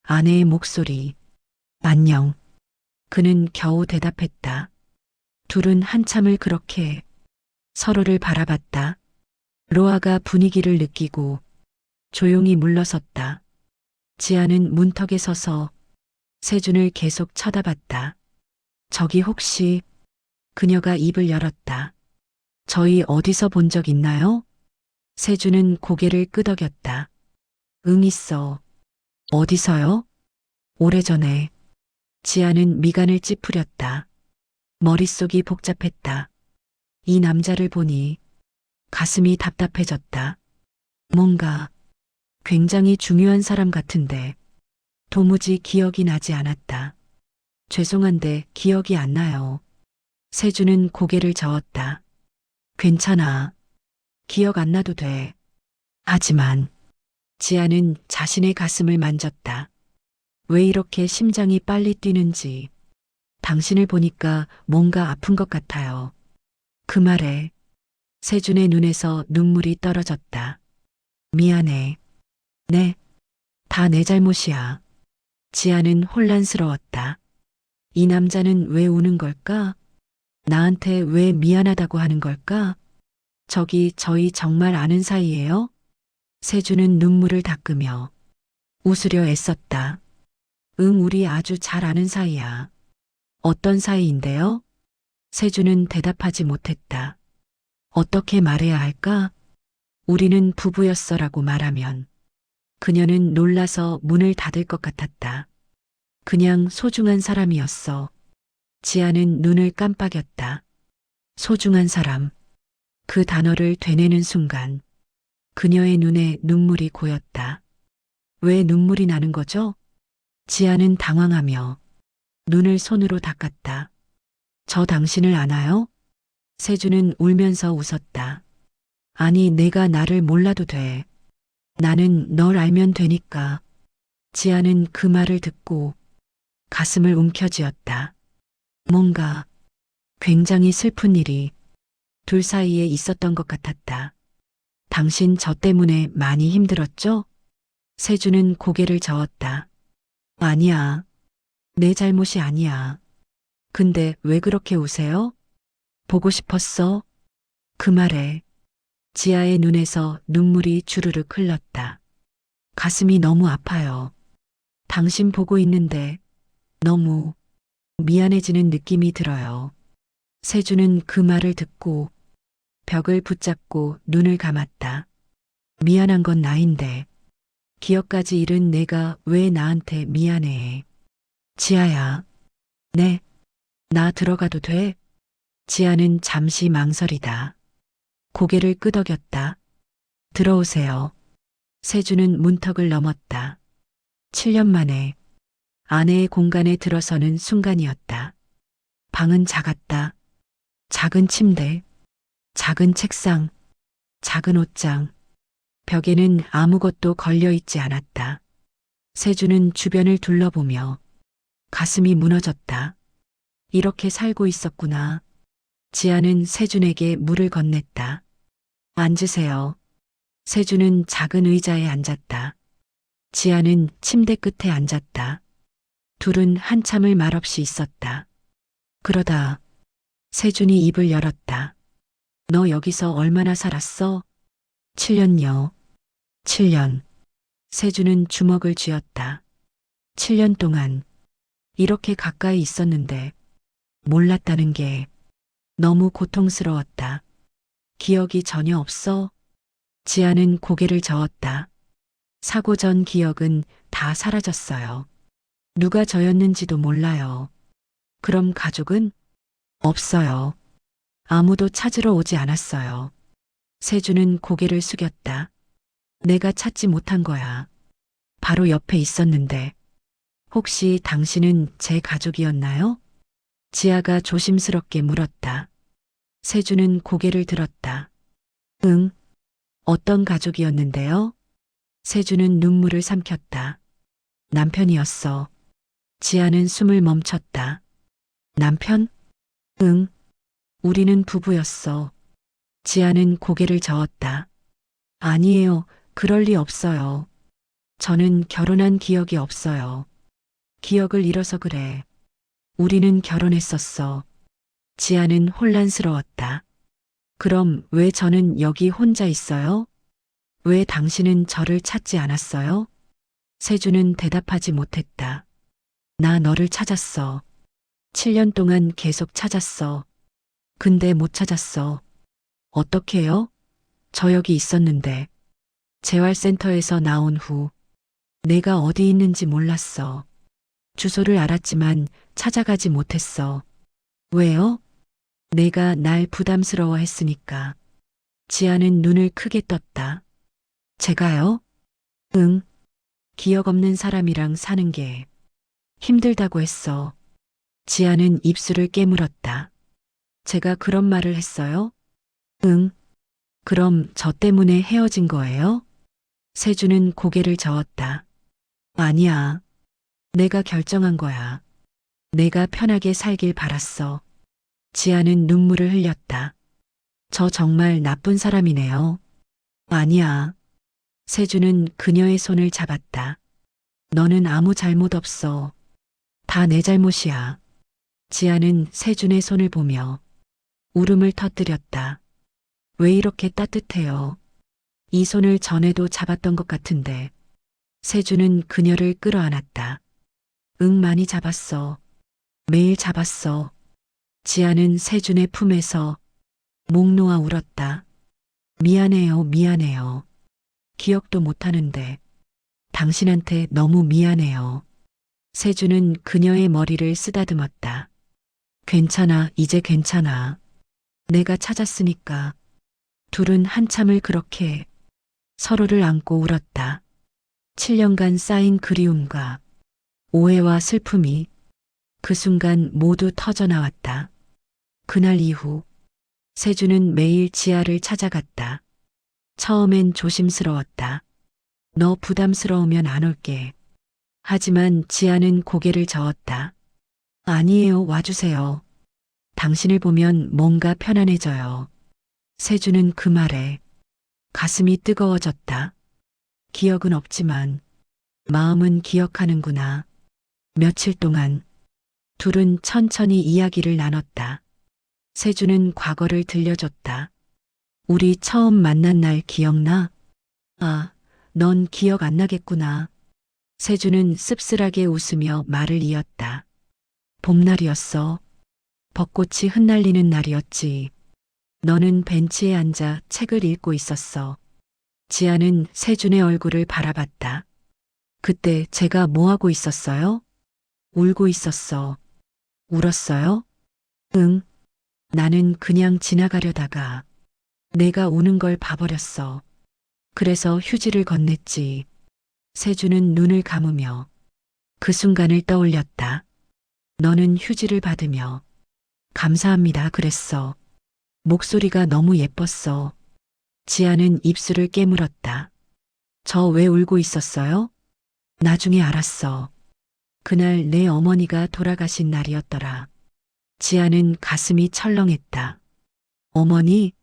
아내의 목소리. 안녕. 그는 겨우 대답했다. 둘은 한참을 그렇게 서로를 바라봤다. 로아가 분위기를 느끼고 조용히 물러섰다. 지아는 문턱에 서서 세준을 계속 쳐다봤다. 저기 혹시 그녀가 입을 열었다. 저희 어디서 본 적 있나요? 세준은 고개를 끄덕였다. 응 있어. 어디서요? 오래전에. 지아는 미간을 찌푸렸다. 머릿속이 복잡했다. 이 남자를 보니 가슴이 답답해졌다. 뭔가 굉장히 중요한 사람 같은데 도무지 기억이 나지 않았다. 죄송한데 기억이 안 나요. 세준은 고개를 저었다. 괜찮아. 기억 안 나도 돼. 하지만 지아는 자신의 가슴을 만졌다. 왜 이렇게 심장이 빨리 뛰는지. 당신을 보니까 뭔가 아픈 것 같아요. 그 말에 세준의 눈에서 눈물이 떨어졌다. 미안해. 네, 다 내 잘못이야. 지아는 혼란스러웠다. 이 남자는 왜 우는 걸까? 나한테 왜 미안하다고 하는 걸까? 저기 저희 정말 아는 사이예요? 세준은 눈물을 닦으며 웃으려 애썼다. 응, 우리 아주 잘 아는 사이야. 어떤 사이인데요? 세준은 대답하지 못했다. 어떻게 말해야 할까? 우리는 부부였어라고 말하면 그녀는 놀라서 문을 닫을 것 같았다. 그냥 소중한 사람이었어. 지아는 눈을 깜빡였다. 소중한 사람. 그 단어를 되뇌는 순간 그녀의 눈에 눈물이 고였다. 왜 눈물이 나는 거죠? 지아는 당황하며 눈을 손으로 닦았다. 저 당신을 아나요? 세준은 울면서 웃었다. 아니, 내가 나를 몰라도 돼. 나는 널 알면 되니까. 지아는 그 말을 듣고 가슴을 움켜쥐었다. 뭔가 굉장히 슬픈 일이 둘 사이에 있었던 것 같았다. 당신 저 때문에 많이 힘들었죠? 세준은 고개를 저었다. 아니야. 내 잘못이 아니야. 근데 왜 그렇게 우세요? 보고 싶었어? 그 말에 지아의 눈에서 눈물이 주르륵 흘렀다. 가슴이 너무 아파요. 당신 보고 있는데 너무 미안해지는 느낌이 들어요. 세준은 그 말을 듣고 벽을 붙잡고 눈을 감았다. 미안한 건 나인데 기억까지 잃은 내가 왜 나한테 미안해해. 지아야. 네. 나 들어가도 돼? 지아는 잠시 망설이다. 고개를 끄덕였다. 들어오세요. 세준은 문턱을 넘었다. 7년 만에 아내의 공간에 들어서는 순간이었다. 방은 작았다. 작은 침대, 작은 책상, 작은 옷장. 벽에는 아무것도 걸려 있지 않았다. 세준은 주변을 둘러보며 가슴이 무너졌다. 이렇게 살고 있었구나. 지아는 세준에게 물을 건넸다. 앉으세요. 세준은 작은 의자에 앉았다. 지아는 침대 끝에 앉았다. 둘은 한참을 말없이 있었다. 그러다 세준이 입을 열었다. 너 여기서 얼마나 살았어? 7년요. 7년. 세준은 주먹을 쥐었다. 7년 동안 이렇게 가까이 있었는데 몰랐다는 게 너무 고통스러웠다. 기억이 전혀 없어? 지아는 고개를 저었다. 사고 전 기억은 다 사라졌어요. 누가 저였는지도 몰라요. 그럼 가족은? 없어요. 아무도 찾으러 오지 않았어요. 세주는 고개를 숙였다. 내가 찾지 못한 거야. 바로 옆에 있었는데. 혹시 당신은 제 가족이었나요? 지아가 조심스럽게 물었다. 세주는 고개를 들었다. 응. 어떤 가족이었는데요? 세주는 눈물을 삼켰다. 남편이었어. 지아는 숨을 멈췄다. 남편? 응. 우리는 부부였어. 지아는 고개를 저었다. 아니에요. 그럴 리 없어요. 저는 결혼한 기억이 없어요. 기억을 잃어서 그래. 우리는 결혼했었어. 지아는 혼란스러웠다. 그럼 왜 저는 여기 혼자 있어요? 왜 당신은 저를 찾지 않았어요? 세주는 대답하지 못했다. 나 너를 찾았어. 7년 동안 계속 찾았어. 근데 못 찾았어. 어떻게요? 저 여기 있었는데. 재활센터에서 나온 후 내가 어디 있는지 몰랐어. 주소를 알았지만 찾아가지 못했어. 왜요? 내가 날 부담스러워 했으니까. 지아는 눈을 크게 떴다. 제가요? 응. 기억 없는 사람이랑 사는 게 힘들다고 했어. 지아는 입술을 깨물었다. 제가 그런 말을 했어요? 응. 그럼 저 때문에 헤어진 거예요? 세주는 고개를 저었다. 아니야. 내가 결정한 거야. 내가 편하게 살길 바랐어. 지아는 눈물을 흘렸다. 저 정말 나쁜 사람이네요. 아니야. 세주는 그녀의 손을 잡았다. 너는 아무 잘못 없어. 다 내 잘못이야. 지아는 세준의 손을 보며 울음을 터뜨렸다. 왜 이렇게 따뜻해요? 이 손을 전에도 잡았던 것 같은데. 세준은 그녀를 끌어안았다. 응, 많이 잡았어. 매일 잡았어. 지아는 세준의 품에서 목 놓아 울었다. 미안해요, 미안해요. 기억도 못하는데 당신한테 너무 미안해요. 세준은 그녀의 머리를 쓰다듬었다. 괜찮아, 이제 괜찮아. 내가 찾았으니까. 둘은 한참을 그렇게 서로를 안고 울었다. 7년간 쌓인 그리움과 오해와 슬픔이 그 순간 모두 터져나왔다. 그날 이후 세주는 매일 지아를 찾아갔다. 처음엔 조심스러웠다. 너 부담스러우면 안 올게. 하지만 지아는 고개를 저었다. 아니에요, 와주세요. 당신을 보면 뭔가 편안해져요. 세주는 그 말에 가슴이 뜨거워졌다. 기억은 없지만 마음은 기억하는구나. 며칠 동안 둘은 천천히 이야기를 나눴다. 세주는 과거를 들려줬다. 우리 처음 만난 날 기억나? 아, 넌 기억 안 나겠구나. 세주는 씁쓸하게 웃으며 말을 이었다. 봄날이었어. 벚꽃이 흩날리는 날이었지. 너는 벤치에 앉아 책을 읽고 있었어. 지아는 세준의 얼굴을 바라봤다. 그때 제가 뭐 하고 있었어요? 울고 있었어. 울었어요? 응. 나는 그냥 지나가려다가 내가 우는 걸 봐버렸어. 그래서 휴지를 건넸지. 세준은 눈을 감으며 그 순간을 떠올렸다. 너는 휴지를 받으며 감사합니다 그랬어. 목소리가 너무 예뻤어. 지아는 입술을 깨물었다. 저 왜 울고 있었어요? 나중에 알았어. 그날 내 어머니가 돌아가신 날이었더라. 지아는 가슴이 철렁했다. 어머니?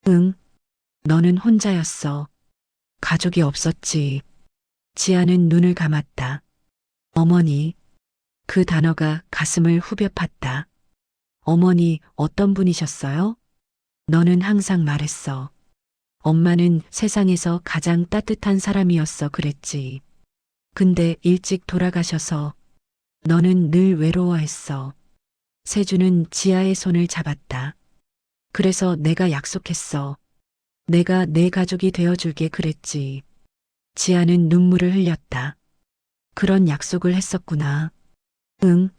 응. 너는 혼자였어. 가족이 없었지. 지아는 눈을 감았다. 어머니. 그 단어가 가슴을 후벼 팠다. 어머니 어떤 분이셨어요? 너는 항상 말했어. 엄마는 세상에서 가장 따뜻한 사람이었어 그랬지. 근데 일찍 돌아가셔서 너는 늘 외로워했어. 세주는 지아의 손을 잡았다. 그래서 내가 약속했어. 내가 내 가족이 되어줄게 그랬지. 지아는 눈물을 흘렸다. 그런 약속을 했었구나. 응.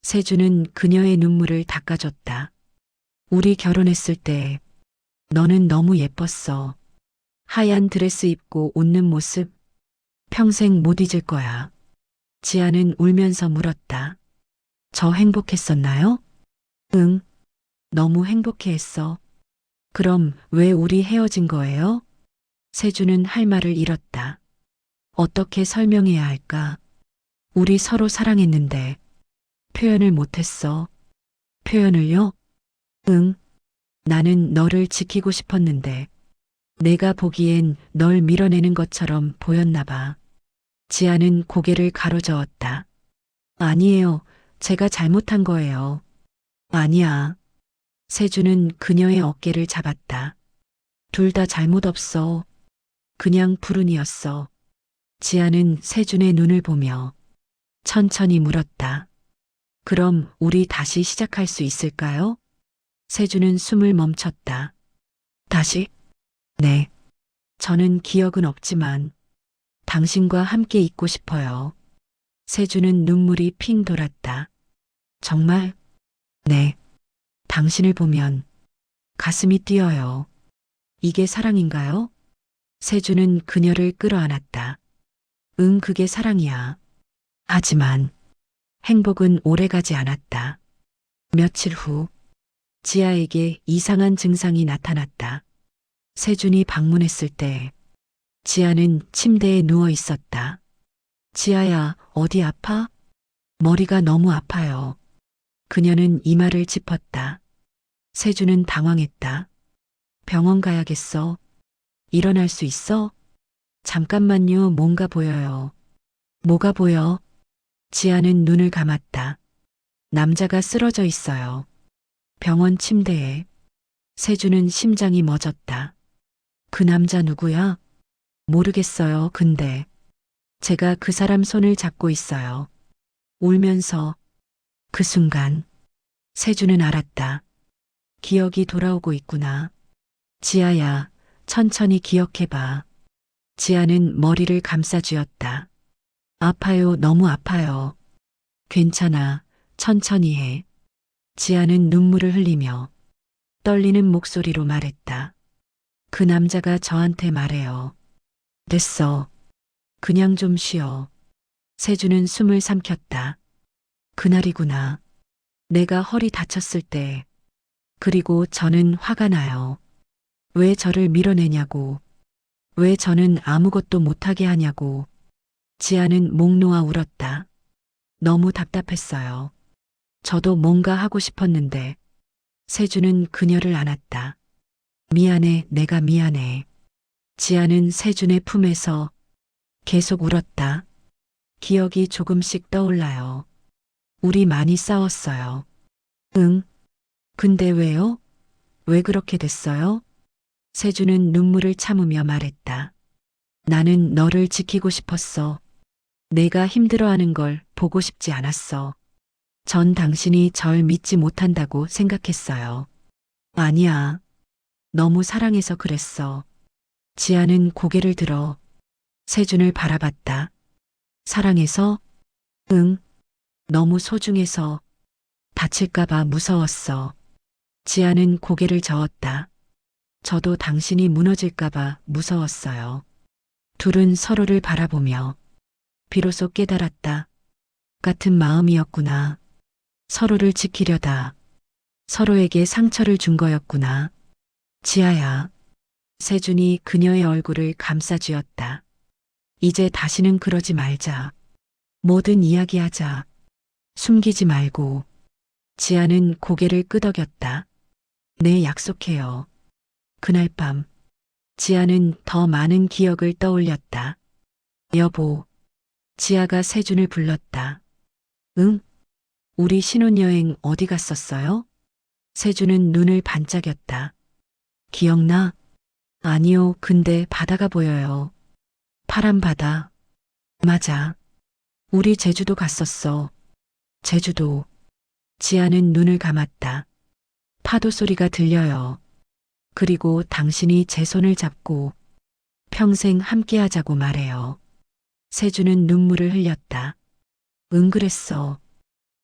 세주는 그녀의 눈물을 닦아줬다. 우리 결혼했을 때 너는 너무 예뻤어. 하얀 드레스 입고 웃는 모습 평생 못 잊을 거야. 지아는 울면서 물었다. 저 행복했었나요? 응, 너무 행복해했어. 그럼 왜 우리 헤어진 거예요? 세주는 할 말을 잃었다. 어떻게 설명해야 할까? 우리 서로 사랑했는데 표현을 못했어. 표현을요? 응, 나는 너를 지키고 싶었는데 내가 보기엔 널 밀어내는 것처럼 보였나 봐. 지아는 고개를 가로저었다. 아니에요. 제가 잘못한 거예요. 아니야. 세주는 그녀의 어깨를 잡았다. 둘 다 잘못 없어. 그냥 불운이었어. 지아는 세준의 눈을 보며 천천히 물었다. 그럼 우리 다시 시작할 수 있을까요? 세준은 숨을 멈췄다. 다시? 네. 저는 기억은 없지만 당신과 함께 있고 싶어요. 세준은 눈물이 핑 돌았다. 정말? 네. 당신을 보면 가슴이 뛰어요. 이게 사랑인가요? 세준은 그녀를 끌어안았다. 응, 그게 사랑이야. 하지만 행복은 오래가지 않았다. 며칠 후 지아에게 이상한 증상이 나타났다. 세준이 방문했을 때 지아는 침대에 누워 있었다. 지아야, 어디 아파? 머리가 너무 아파요. 그녀는 이마를 짚었다. 세준은 당황했다. 병원 가야겠어. 일어날 수 있어? 잠깐만요, 뭔가 보여요. 뭐가 보여? 지아는 눈을 감았다. 남자가 쓰러져 있어요. 병원 침대에. 세준은 심장이 멎었다. 그 남자 누구야? 모르겠어요, 근데. 제가 그 사람 손을 잡고 있어요. 울면서. 그 순간. 세준은 알았다. 기억이 돌아오고 있구나. 지아야, 천천히 기억해봐. 지아는 머리를 감싸쥐었다. 아파요, 너무 아파요. 괜찮아, 천천히 해. 지아는 눈물을 흘리며 떨리는 목소리로 말했다. 그 남자가 저한테 말해요. 됐어. 그냥 좀 쉬어. 세주는 숨을 삼켰다. 그날이구나. 내가 허리 다쳤을 때. 그리고 저는 화가 나요. 왜 저를 밀어내냐고. 왜 저는 아무것도 못하게 하냐고. 지아는 목 놓아 울었다. 너무 답답했어요. 저도 뭔가 하고 싶었는데. 세주는 그녀를 안았다. 미안해, 내가 미안해. 지아는 세준의 품에서 계속 울었다. 기억이 조금씩 떠올라요. 우리 많이 싸웠어요. 응. 근데 왜요? 왜 그렇게 됐어요? 세준은 눈물을 참으며 말했다. 나는 너를 지키고 싶었어. 내가 힘들어하는 걸 보고 싶지 않았어. 전 당신이 절 믿지 못한다고 생각했어요. 아니야. 너무 사랑해서 그랬어. 지아는 고개를 들어 세준을 바라봤다. 사랑해서? 응. 너무 소중해서 다칠까봐 무서웠어. 지아는 고개를 저었다. 저도 당신이 무너질까봐 무서웠어요. 둘은 서로를 바라보며 비로소 깨달았다. 같은 마음이었구나. 서로를 지키려다 서로에게 상처를 준 거였구나. 지아야. 세준이 그녀의 얼굴을 감싸쥐었다. 이제 다시는 그러지 말자. 뭐든 이야기하자. 숨기지 말고. 지아는 고개를 끄덕였다. 네, 약속해요. 그날 밤 지아는 더 많은 기억을 떠올렸다. 여보. 지아가 세준을 불렀다. 응? 우리 신혼여행 어디 갔었어요? 세준은 눈을 반짝였다. 기억나? 아니요, 근데 바다가 보여요. 파란 바다. 맞아. 우리 제주도 갔었어. 제주도. 지아는 눈을 감았다. 파도 소리가 들려요. 그리고 당신이 제 손을 잡고 평생 함께하자고 말해요. 세주는 눈물을 흘렸다. 응, 그랬어.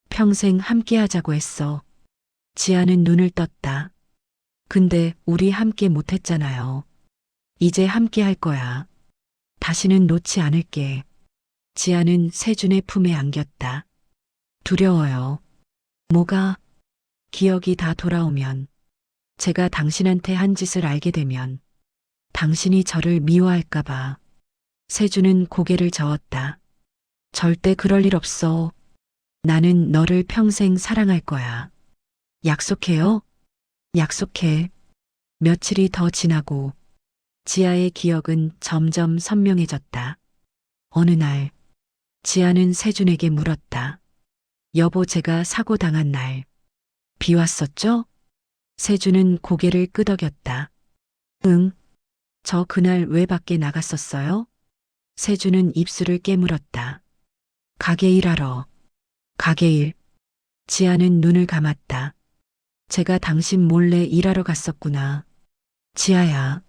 평생 함께 하자고 했어. 지아는 눈을 떴다. 근데 우리 함께 못했잖아요. 이제 함께 할 거야. 다시는 놓지 않을게. 지아는 세준의 품에 안겼다. 두려워요. 뭐가? 기억이 다 돌아오면, 제가 당신한테 한 짓을 알게 되면, 당신이 저를 미워할까봐. 세준은 고개를 저었다. 절대 그럴 일 없어. 나는 너를 평생 사랑할 거야. 약속해요? 약속해. 며칠이 더 지나고 지아의 기억은 점점 선명해졌다. 어느 날 지아는 세준에게 물었다. 여보, 제가 사고 당한 날 비 왔었죠? 세준은 고개를 끄덕였다. 응. 저 그날 왜 밖에 나갔었어요? 세준은 입술을 깨물었다. 가게 일하러. 가게 일. 지아는 눈을 감았다. 제가 당신 몰래 일하러 갔었구나. 지아야.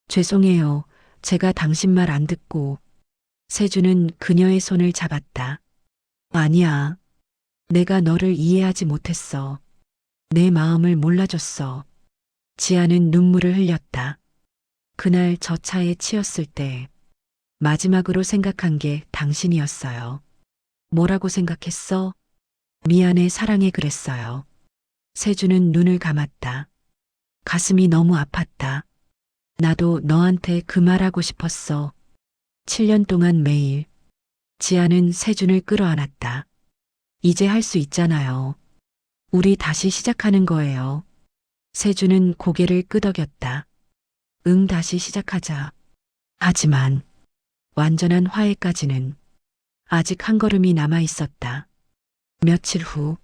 죄송해요. 제가 당신 말 안 듣고. 세준은 그녀의 손을 잡았다. 아니야. 내가 너를 이해하지 못했어. 내 마음을 몰라줬어. 지아는 눈물을 흘렸다. 그날 저 차에 치였을 때 마지막으로 생각한 게 당신이었어요. 뭐라고 생각했어? 미안해, 사랑해, 그랬어요. 세준은 눈을 감았다. 가슴이 너무 아팠다. 나도 너한테 그 말하고 싶었어. 7년 동안 매일. 지아는 세준을 끌어안았다. 이제 할 수 있잖아요. 우리 다시 시작하는 거예요. 세준은 고개를 끄덕였다. 응, 다시 시작하자. 하지만 완전한 화해까지는 아직 한 걸음이 남아 있었다. 며칠 후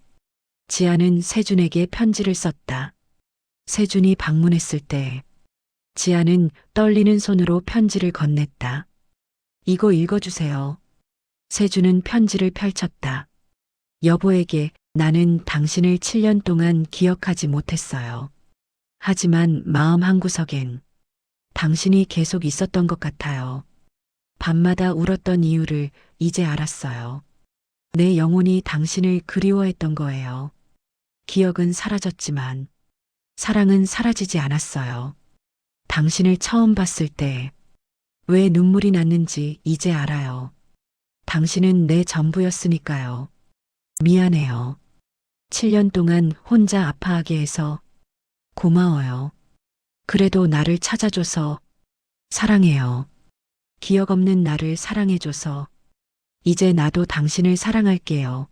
지아는 세준에게 편지를 썼다. 세준이 방문했을 때 지아는 떨리는 손으로 편지를 건넸다. 이거 읽어주세요. 세준은 편지를 펼쳤다. 여보에게 나는 당신을 7년 동안 기억하지 못했어요. 하지만 마음 한구석엔 당신이 계속 있었던 것 같아요. 밤마다 울었던 이유를 이제 알았어요. 내 영혼이 당신을 그리워했던 거예요. 기억은 사라졌지만 사랑은 사라지지 않았어요. 당신을 처음 봤을 때 왜 눈물이 났는지 이제 알아요. 당신은 내 전부였으니까요. 미안해요. 7년 동안 혼자 아파하게 해서 고마워요. 그래도 나를 찾아줘서 사랑해요. 기억 없는 나를 사랑해줘서 이제 나도 당신을 사랑할게요.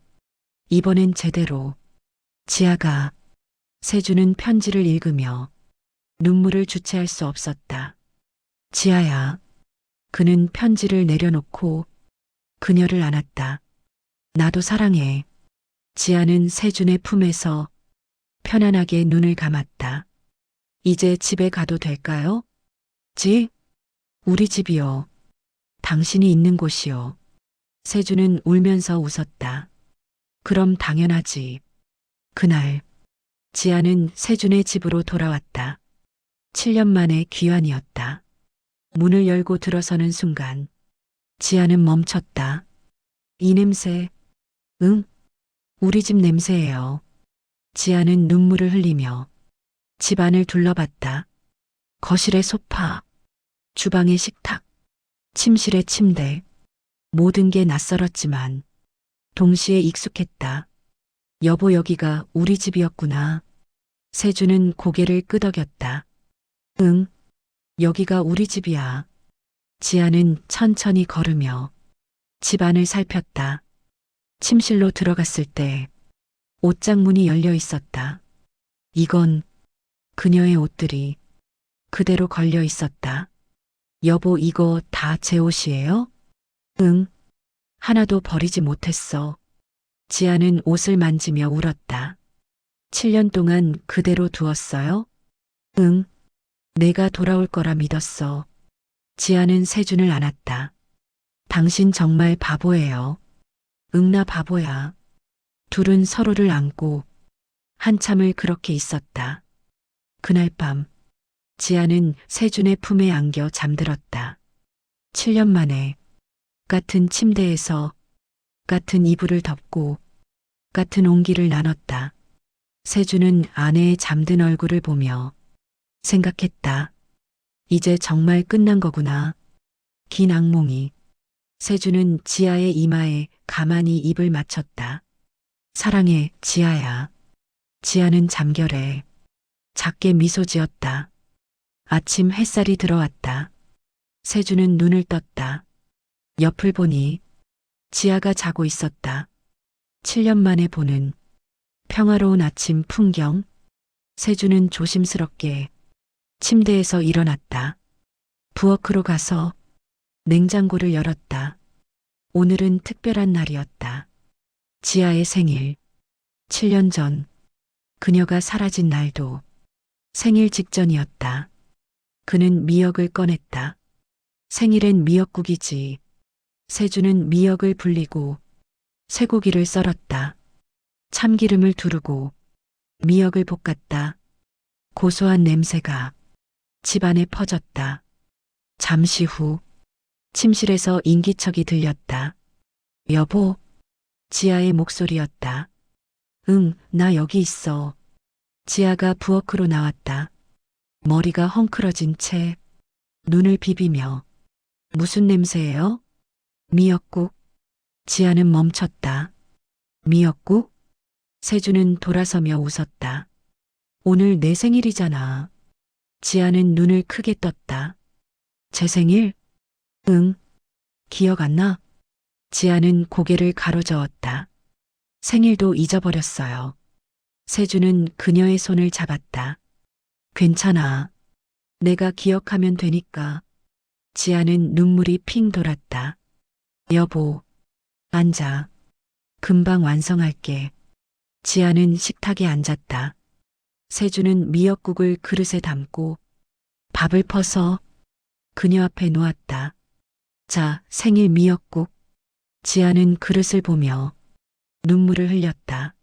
이번엔 제대로. 지아가 세준은 편지를 읽으며 눈물을 주체할 수 없었다. 지아야. 그는 편지를 내려놓고 그녀를 안았다. 나도 사랑해. 지아는 세준의 품에서 편안하게 눈을 감았다. 이제 집에 가도 될까요? 집? 우리 집이요. 당신이 있는 곳이요. 세준은 울면서 웃었다. 그럼 당연하지. 그날 지아는 세준의 집으로 돌아왔다. 7년 만에 귀환이었다. 문을 열고 들어서는 순간 지아는 멈췄다. 이 냄새. 응? 우리 집 냄새예요. 지아는 눈물을 흘리며 집안을 둘러봤다. 거실의 소파, 주방의 식탁, 침실의 침대. 모든 게 낯설었지만 동시에 익숙했다. 여보, 여기가 우리 집이었구나. 세준은 고개를 끄덕였다. 응, 여기가 우리 집이야. 지아는 천천히 걸으며 집안을 살폈다. 침실로 들어갔을 때 옷장문이 열려 있었다. 이건 그녀의 옷들이 그대로 걸려 있었다. 여보, 이거 다 제 옷이에요? 응, 하나도 버리지 못했어. 지아는 옷을 만지며 울었다. 7년 동안 그대로 두었어요? 응, 내가 돌아올 거라 믿었어. 지아는 세준을 안았다. 당신 정말 바보예요. 응, 나 바보야. 둘은 서로를 안고 한참을 그렇게 있었다. 그날 밤 지아는 세준의 품에 안겨 잠들었다. 7년 만에 같은 침대에서 같은 이불을 덮고 같은 온기를 나눴다. 세주는 아내의 잠든 얼굴을 보며 생각했다. 이제 정말 끝난 거구나. 긴 악몽이. 세주는 지아의 이마에 가만히 입을 맞췄다. 사랑해, 지아야. 지아는 잠결에 작게 미소 지었다. 아침 햇살이 들어왔다. 세주는 눈을 떴다. 옆을 보니 지아가 자고 있었다. 7년 만에 보는 평화로운 아침 풍경. 세주는 조심스럽게 침대에서 일어났다. 부엌으로 가서 냉장고를 열었다. 오늘은 특별한 날이었다. 지아의 생일. 7년 전 그녀가 사라진 날도 생일 직전이었다. 그는 미역을 꺼냈다. 생일엔 미역국이지. 세주는 미역을 불리고 쇠고기를 썰었다. 참기름을 두르고 미역을 볶았다. 고소한 냄새가 집안에 퍼졌다. 잠시 후 침실에서 인기척이 들렸다. 여보, 지아의 목소리였다. 응, 나 여기 있어. 지아가 부엌으로 나왔다. 머리가 헝클어진 채 눈을 비비며 무슨 냄새예요? 미역국. 지아는 멈췄다. 미역국? 세주는 돌아서며 웃었다. 오늘 내 생일이잖아. 지아는 눈을 크게 떴다. 제 생일? 응. 기억 안 나? 지아는 고개를 가로저었다. 생일도 잊어버렸어요. 세주는 그녀의 손을 잡았다. 괜찮아. 내가 기억하면 되니까. 지아는 눈물이 핑 돌았다. 여보, 앉아. 금방 완성할게. 지아는 식탁에 앉았다. 세주는 미역국을 그릇에 담고 밥을 퍼서 그녀 앞에 놓았다. 자, 생일 미역국. 지아는 그릇을 보며 눈물을 흘렸다.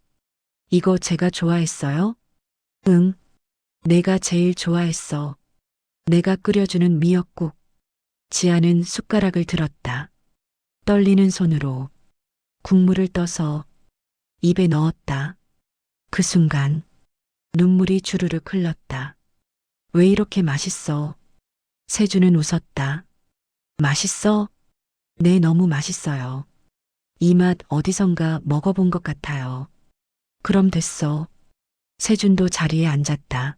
이거 제가 좋아했어요? 응. 내가 제일 좋아했어. 내가 끓여주는 미역국. 지아는 숟가락을 들었다. 떨리는 손으로 국물을 떠서 입에 넣었다. 그 순간 눈물이 주르륵 흘렀다. 왜 이렇게 맛있어? 세주는 웃었다. 맛있어? 네, 너무 맛있어요. 이 맛 어디선가 먹어본 것 같아요. 그럼 됐어. 세준도 자리에 앉았다.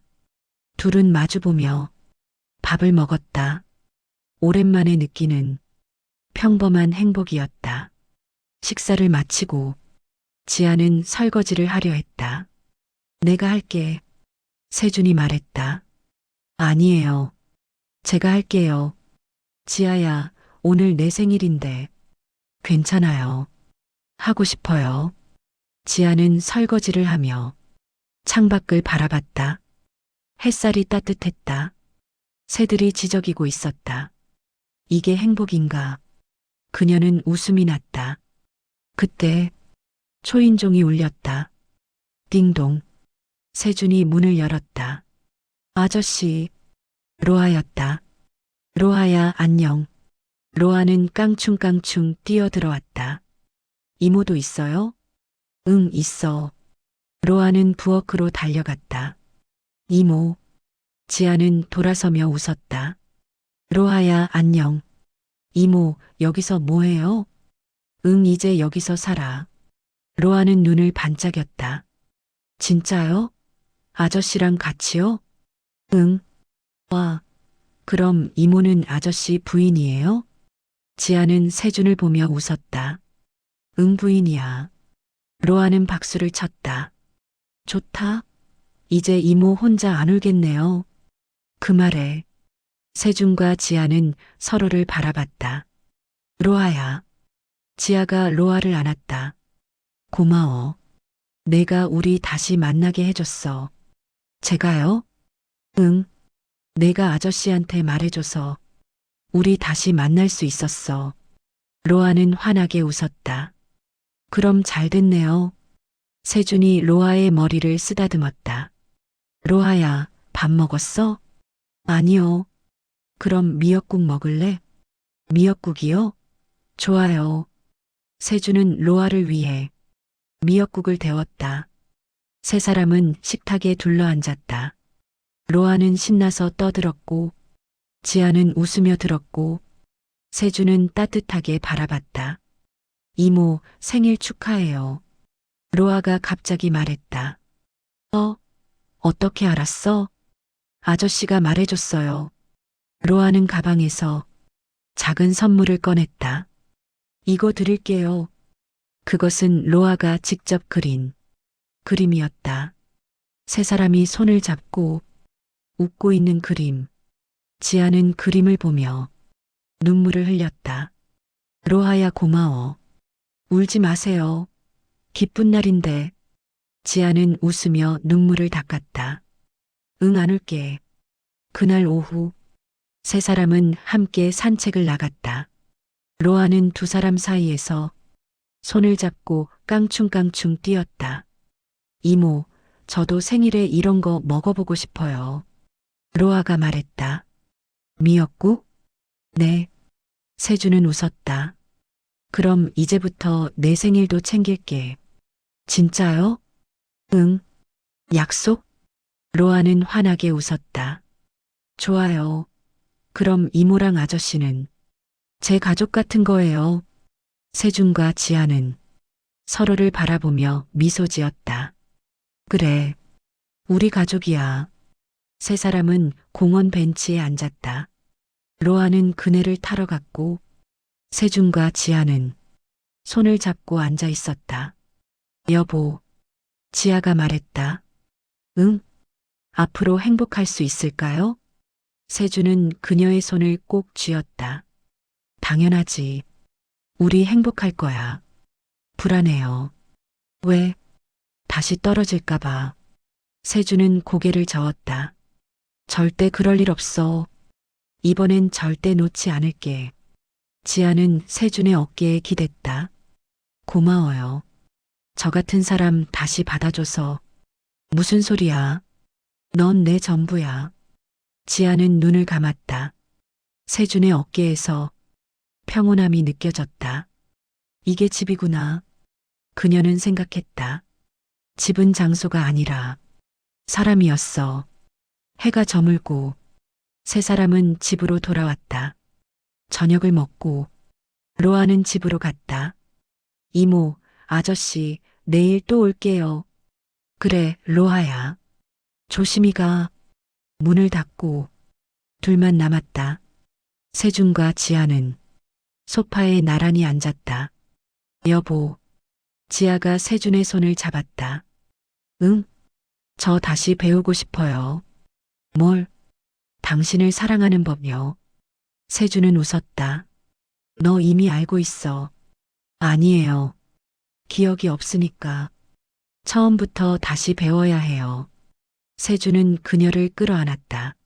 둘은 마주보며 밥을 먹었다. 오랜만에 느끼는 평범한 행복이었다. 식사를 마치고 지아는 설거지를 하려 했다. 내가 할게. 세준이 말했다. 아니에요. 제가 할게요. 지아야, 오늘 내 생일인데. 괜찮아요. 하고 싶어요. 지아는 설거지를 하며 창밖을 바라봤다. 햇살이 따뜻했다. 새들이 지저귀고 있었다. 이게 행복인가? 그녀는 웃음이 났다. 그때 초인종이 울렸다. 띵동. 세준이 문을 열었다. 아저씨, 로아였다. 로아야, 안녕. 로아는 깡충깡충 뛰어들어왔다. 이모도 있어요? 응, 있어. 로아는 부엌으로 달려갔다. 이모. 지아는 돌아서며 웃었다. 로아야, 안녕. 이모, 여기서 뭐해요? 응, 이제 여기서 살아. 로아는 눈을 반짝였다. 진짜요? 아저씨랑 같이요? 응. 와, 그럼 이모는 아저씨 부인이에요? 지아는 세준을 보며 웃었다. 응, 부인이야. 로아는 박수를 쳤다. 좋다. 이제 이모 혼자 안 울겠네요. 그 말에 세준과 지아는 서로를 바라봤다. 로아야. 지아가 로아를 안았다. 고마워. 내가 우리 다시 만나게 해줬어. 제가요? 응. 내가 아저씨한테 말해줘서 우리 다시 만날 수 있었어. 로아는 환하게 웃었다. 그럼 잘 됐네요. 세준이 로아의 머리를 쓰다듬었다. 로아야, 밥 먹었어? 아니요. 그럼 미역국 먹을래? 미역국이요? 좋아요. 세준은 로아를 위해 미역국을 데웠다. 세 사람은 식탁에 둘러앉았다. 로아는 신나서 떠들었고, 지아는 웃으며 들었고, 세주는 따뜻하게 바라봤다. 이모, 생일 축하해요. 로아가 갑자기 말했다. 어떻게 알았어? 아저씨가 말해줬어요. 로아는 가방에서 작은 선물을 꺼냈다. 이거 드릴게요. 그것은 로아가 직접 그린 그림이었다. 세 사람이 손을 잡고 웃고 있는 그림. 지아는 그림을 보며 눈물을 흘렸다. 로아야 고마워. 울지 마세요. 기쁜 날인데. 지아는 웃으며 눈물을 닦았다. 응, 안 울게. 그날 오후 세 사람은 함께 산책을 나갔다. 로아는 두 사람 사이에서 손을 잡고 깡충깡충 뛰었다. 이모, 저도 생일에 이런 거 먹어보고 싶어요. 로아가 말했다. 미역국? 네. 세주는 웃었다. 그럼 이제부터 내 생일도 챙길게. 진짜요? 응. 약속? 로아는 환하게 웃었다. 좋아요. 그럼 이모랑 아저씨는 제 가족 같은 거예요. 세준과 지아는 서로를 바라보며 미소 지었다. 그래, 우리 가족이야. 세 사람은 공원 벤치에 앉았다. 로아는 그네를 타러 갔고, 세준과 지아는 손을 잡고 앉아 있었다. 여보, 지아가 말했다. 응? 앞으로 행복할 수 있을까요? 세준은 그녀의 손을 꼭 쥐었다. 당연하지. 우리 행복할 거야. 불안해요. 왜? 다시 떨어질까봐. 세준은 고개를 저었다. 절대 그럴 일 없어. 이번엔 절대 놓지 않을게. 지아는 세준의 어깨에 기댔다. 고마워요. 저 같은 사람 다시 받아줘서. 무슨 소리야? 넌 내 전부야. 지아는 눈을 감았다. 세준의 어깨에서 평온함이 느껴졌다. 이게 집이구나. 그녀는 생각했다. 집은 장소가 아니라 사람이었어. 해가 저물고 세 사람은 집으로 돌아왔다. 저녁을 먹고 로아는 집으로 갔다. 이모, 아저씨, 내일 또 올게요. 그래, 로아야. 조심히 가. 문을 닫고 둘만 남았다. 세준과 지아는 소파에 나란히 앉았다. 여보, 지아가 세준의 손을 잡았다. 응? 저 다시 배우고 싶어요. 뭘? 당신을 사랑하는 법요. 세준은 웃었다. 너 이미 알고 있어. 아니에요. 기억이 없으니까. 처음부터 다시 배워야 해요. 세준은 그녀를 끌어안았다.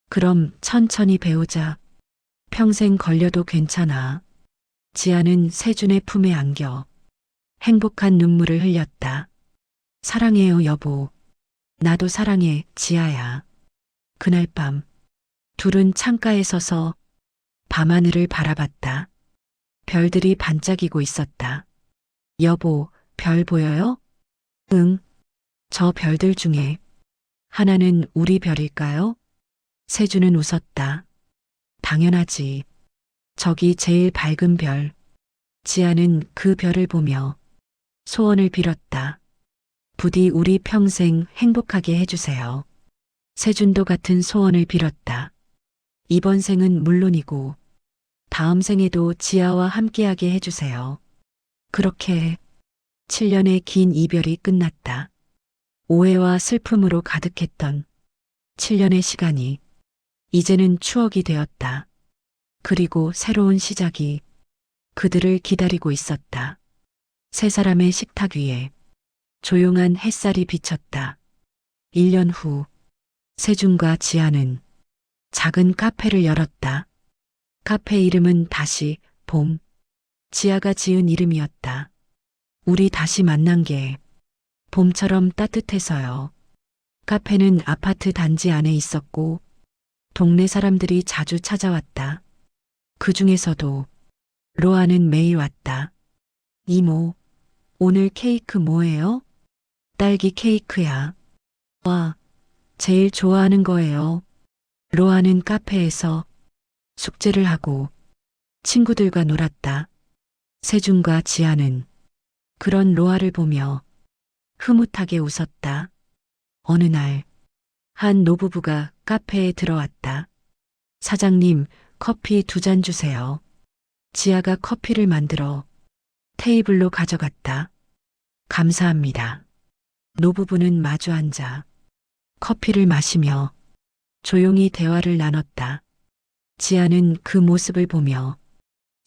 그럼 천천히 배우자. 평생 걸려도 괜찮아. 지아는 세준의 품에 안겨 행복한 눈물을 흘렸다. 사랑해요, 여보. 나도 사랑해, 지아야. 그날 밤 둘은 창가에 서서 밤하늘을 바라봤다. 별들이 반짝이고 있었다. 여보, 별 보여요? 응. 저 별들 중에 하나는 우리 별일까요? 세준은 웃었다. 당연하지. 저기 제일 밝은 별. 지아는 그 별을 보며 소원을 빌었다. 부디 우리 평생 행복하게 해주세요. 세준도 같은 소원을 빌었다. 이번 생은 물론이고 다음 생에도 지아와 함께하게 해주세요. 그렇게 7년의 긴 이별이 끝났다. 오해와 슬픔으로 가득했던 7년의 시간이 이제는 추억이 되었다. 그리고 새로운 시작이 그들을 기다리고 있었다. 세 사람의 식탁 위에 조용한 햇살이 비쳤다. 1년 후 세준과 지아는 작은 카페를 열었다. 카페 이름은 다시 봄. 지아가 지은 이름이었다. 우리 다시 만난 게 봄처럼 따뜻해서요. 카페는 아파트 단지 안에 있었고 동네 사람들이 자주 찾아왔다. 그 중에서도 로아는 매일 왔다. 이모, 오늘 케이크 뭐예요? 딸기 케이크야. 와, 제일 좋아하는 거예요. 로아는 카페에서 숙제를 하고 친구들과 놀았다. 세준과 지아는 그런 로아를 보며 흐뭇하게 웃었다. 어느 날, 한 노부부가 카페에 들어왔다. 사장님, 커피 2잔 주세요. 지아가 커피를 만들어 테이블로 가져갔다. 감사합니다. 노부부는 마주 앉아 커피를 마시며 조용히 대화를 나눴다. 지아는 그 모습을 보며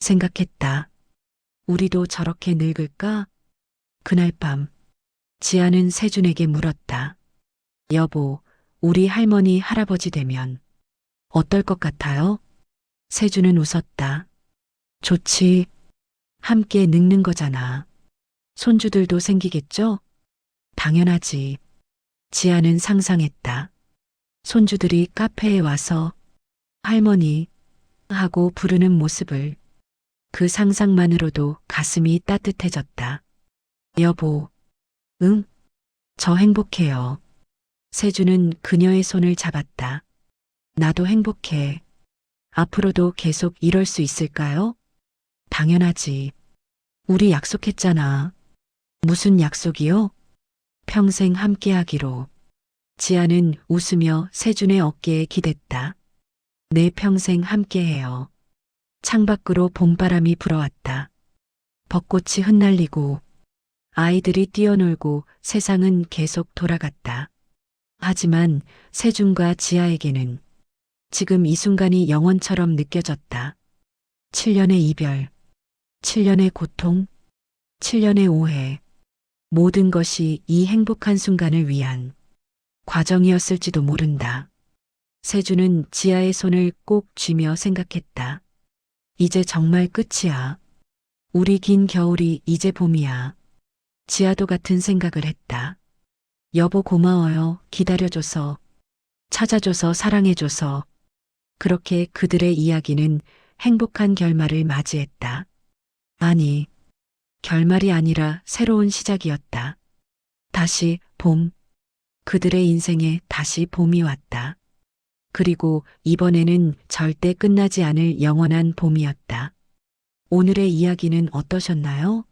생각했다. 우리도 저렇게 늙을까? 그날 밤, 지아는 세준에게 물었다. 여보, 우리 할머니, 할아버지 되면 어떨 것 같아요? 세준은 웃었다. 좋지. 함께 늙는 거잖아. 손주들도 생기겠죠? 당연하지. 지아는 상상했다. 손주들이 카페에 와서 할머니 하고 부르는 모습을. 그 상상만으로도 가슴이 따뜻해졌다. 여보, 응? 저 행복해요. 세준은 그녀의 손을 잡았다. 나도 행복해. 앞으로도 계속 이럴 수 있을까요? 당연하지. 우리 약속했잖아. 무슨 약속이요? 평생 함께하기로. 지아는 웃으며 세준의 어깨에 기댔다. 내 평생 함께해요. 창밖으로 봄바람이 불어왔다. 벚꽃이 흩날리고 아이들이 뛰어놀고 세상은 계속 돌아갔다. 하지만 세준과 지아에게는 지금 이 순간이 영원처럼 느껴졌다. 7년의 이별, 7년의 고통, 7년의 오해, 모든 것이 이 행복한 순간을 위한 과정이었을지도 모른다. 세준은 지아의 손을 꼭 쥐며 생각했다. 이제 정말 끝이야. 우리 긴 겨울이 이제 봄이야. 지아도 같은 생각을 했다. 여보 고마워요. 기다려줘서, 찾아줘서, 사랑해줘서. 그렇게 그들의 이야기는 행복한 결말을 맞이했다. 아니, 결말이 아니라 새로운 시작이었다. 다시 봄. 그들의 인생에 다시 봄이 왔다. 그리고 이번에는 절대 끝나지 않을 영원한 봄이었다. 오늘의 이야기는 어떠셨나요?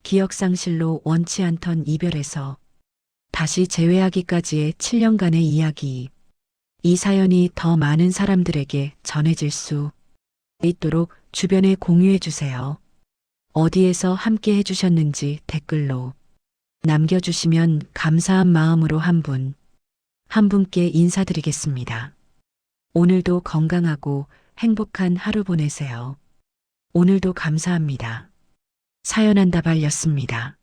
기억상실로 원치 않던 이별에서 다시 재회하기까지의 7년간의 이야기. 이 사연이 더 많은 사람들에게 전해질 수 있도록 주변에 공유해 주세요. 어디에서 함께 해주셨는지 댓글로 남겨주시면 감사한 마음으로 한 분께 인사드리겠습니다. 오늘도 건강하고 행복한 하루 보내세요. 오늘도 감사합니다. 사연한다발이었습니다.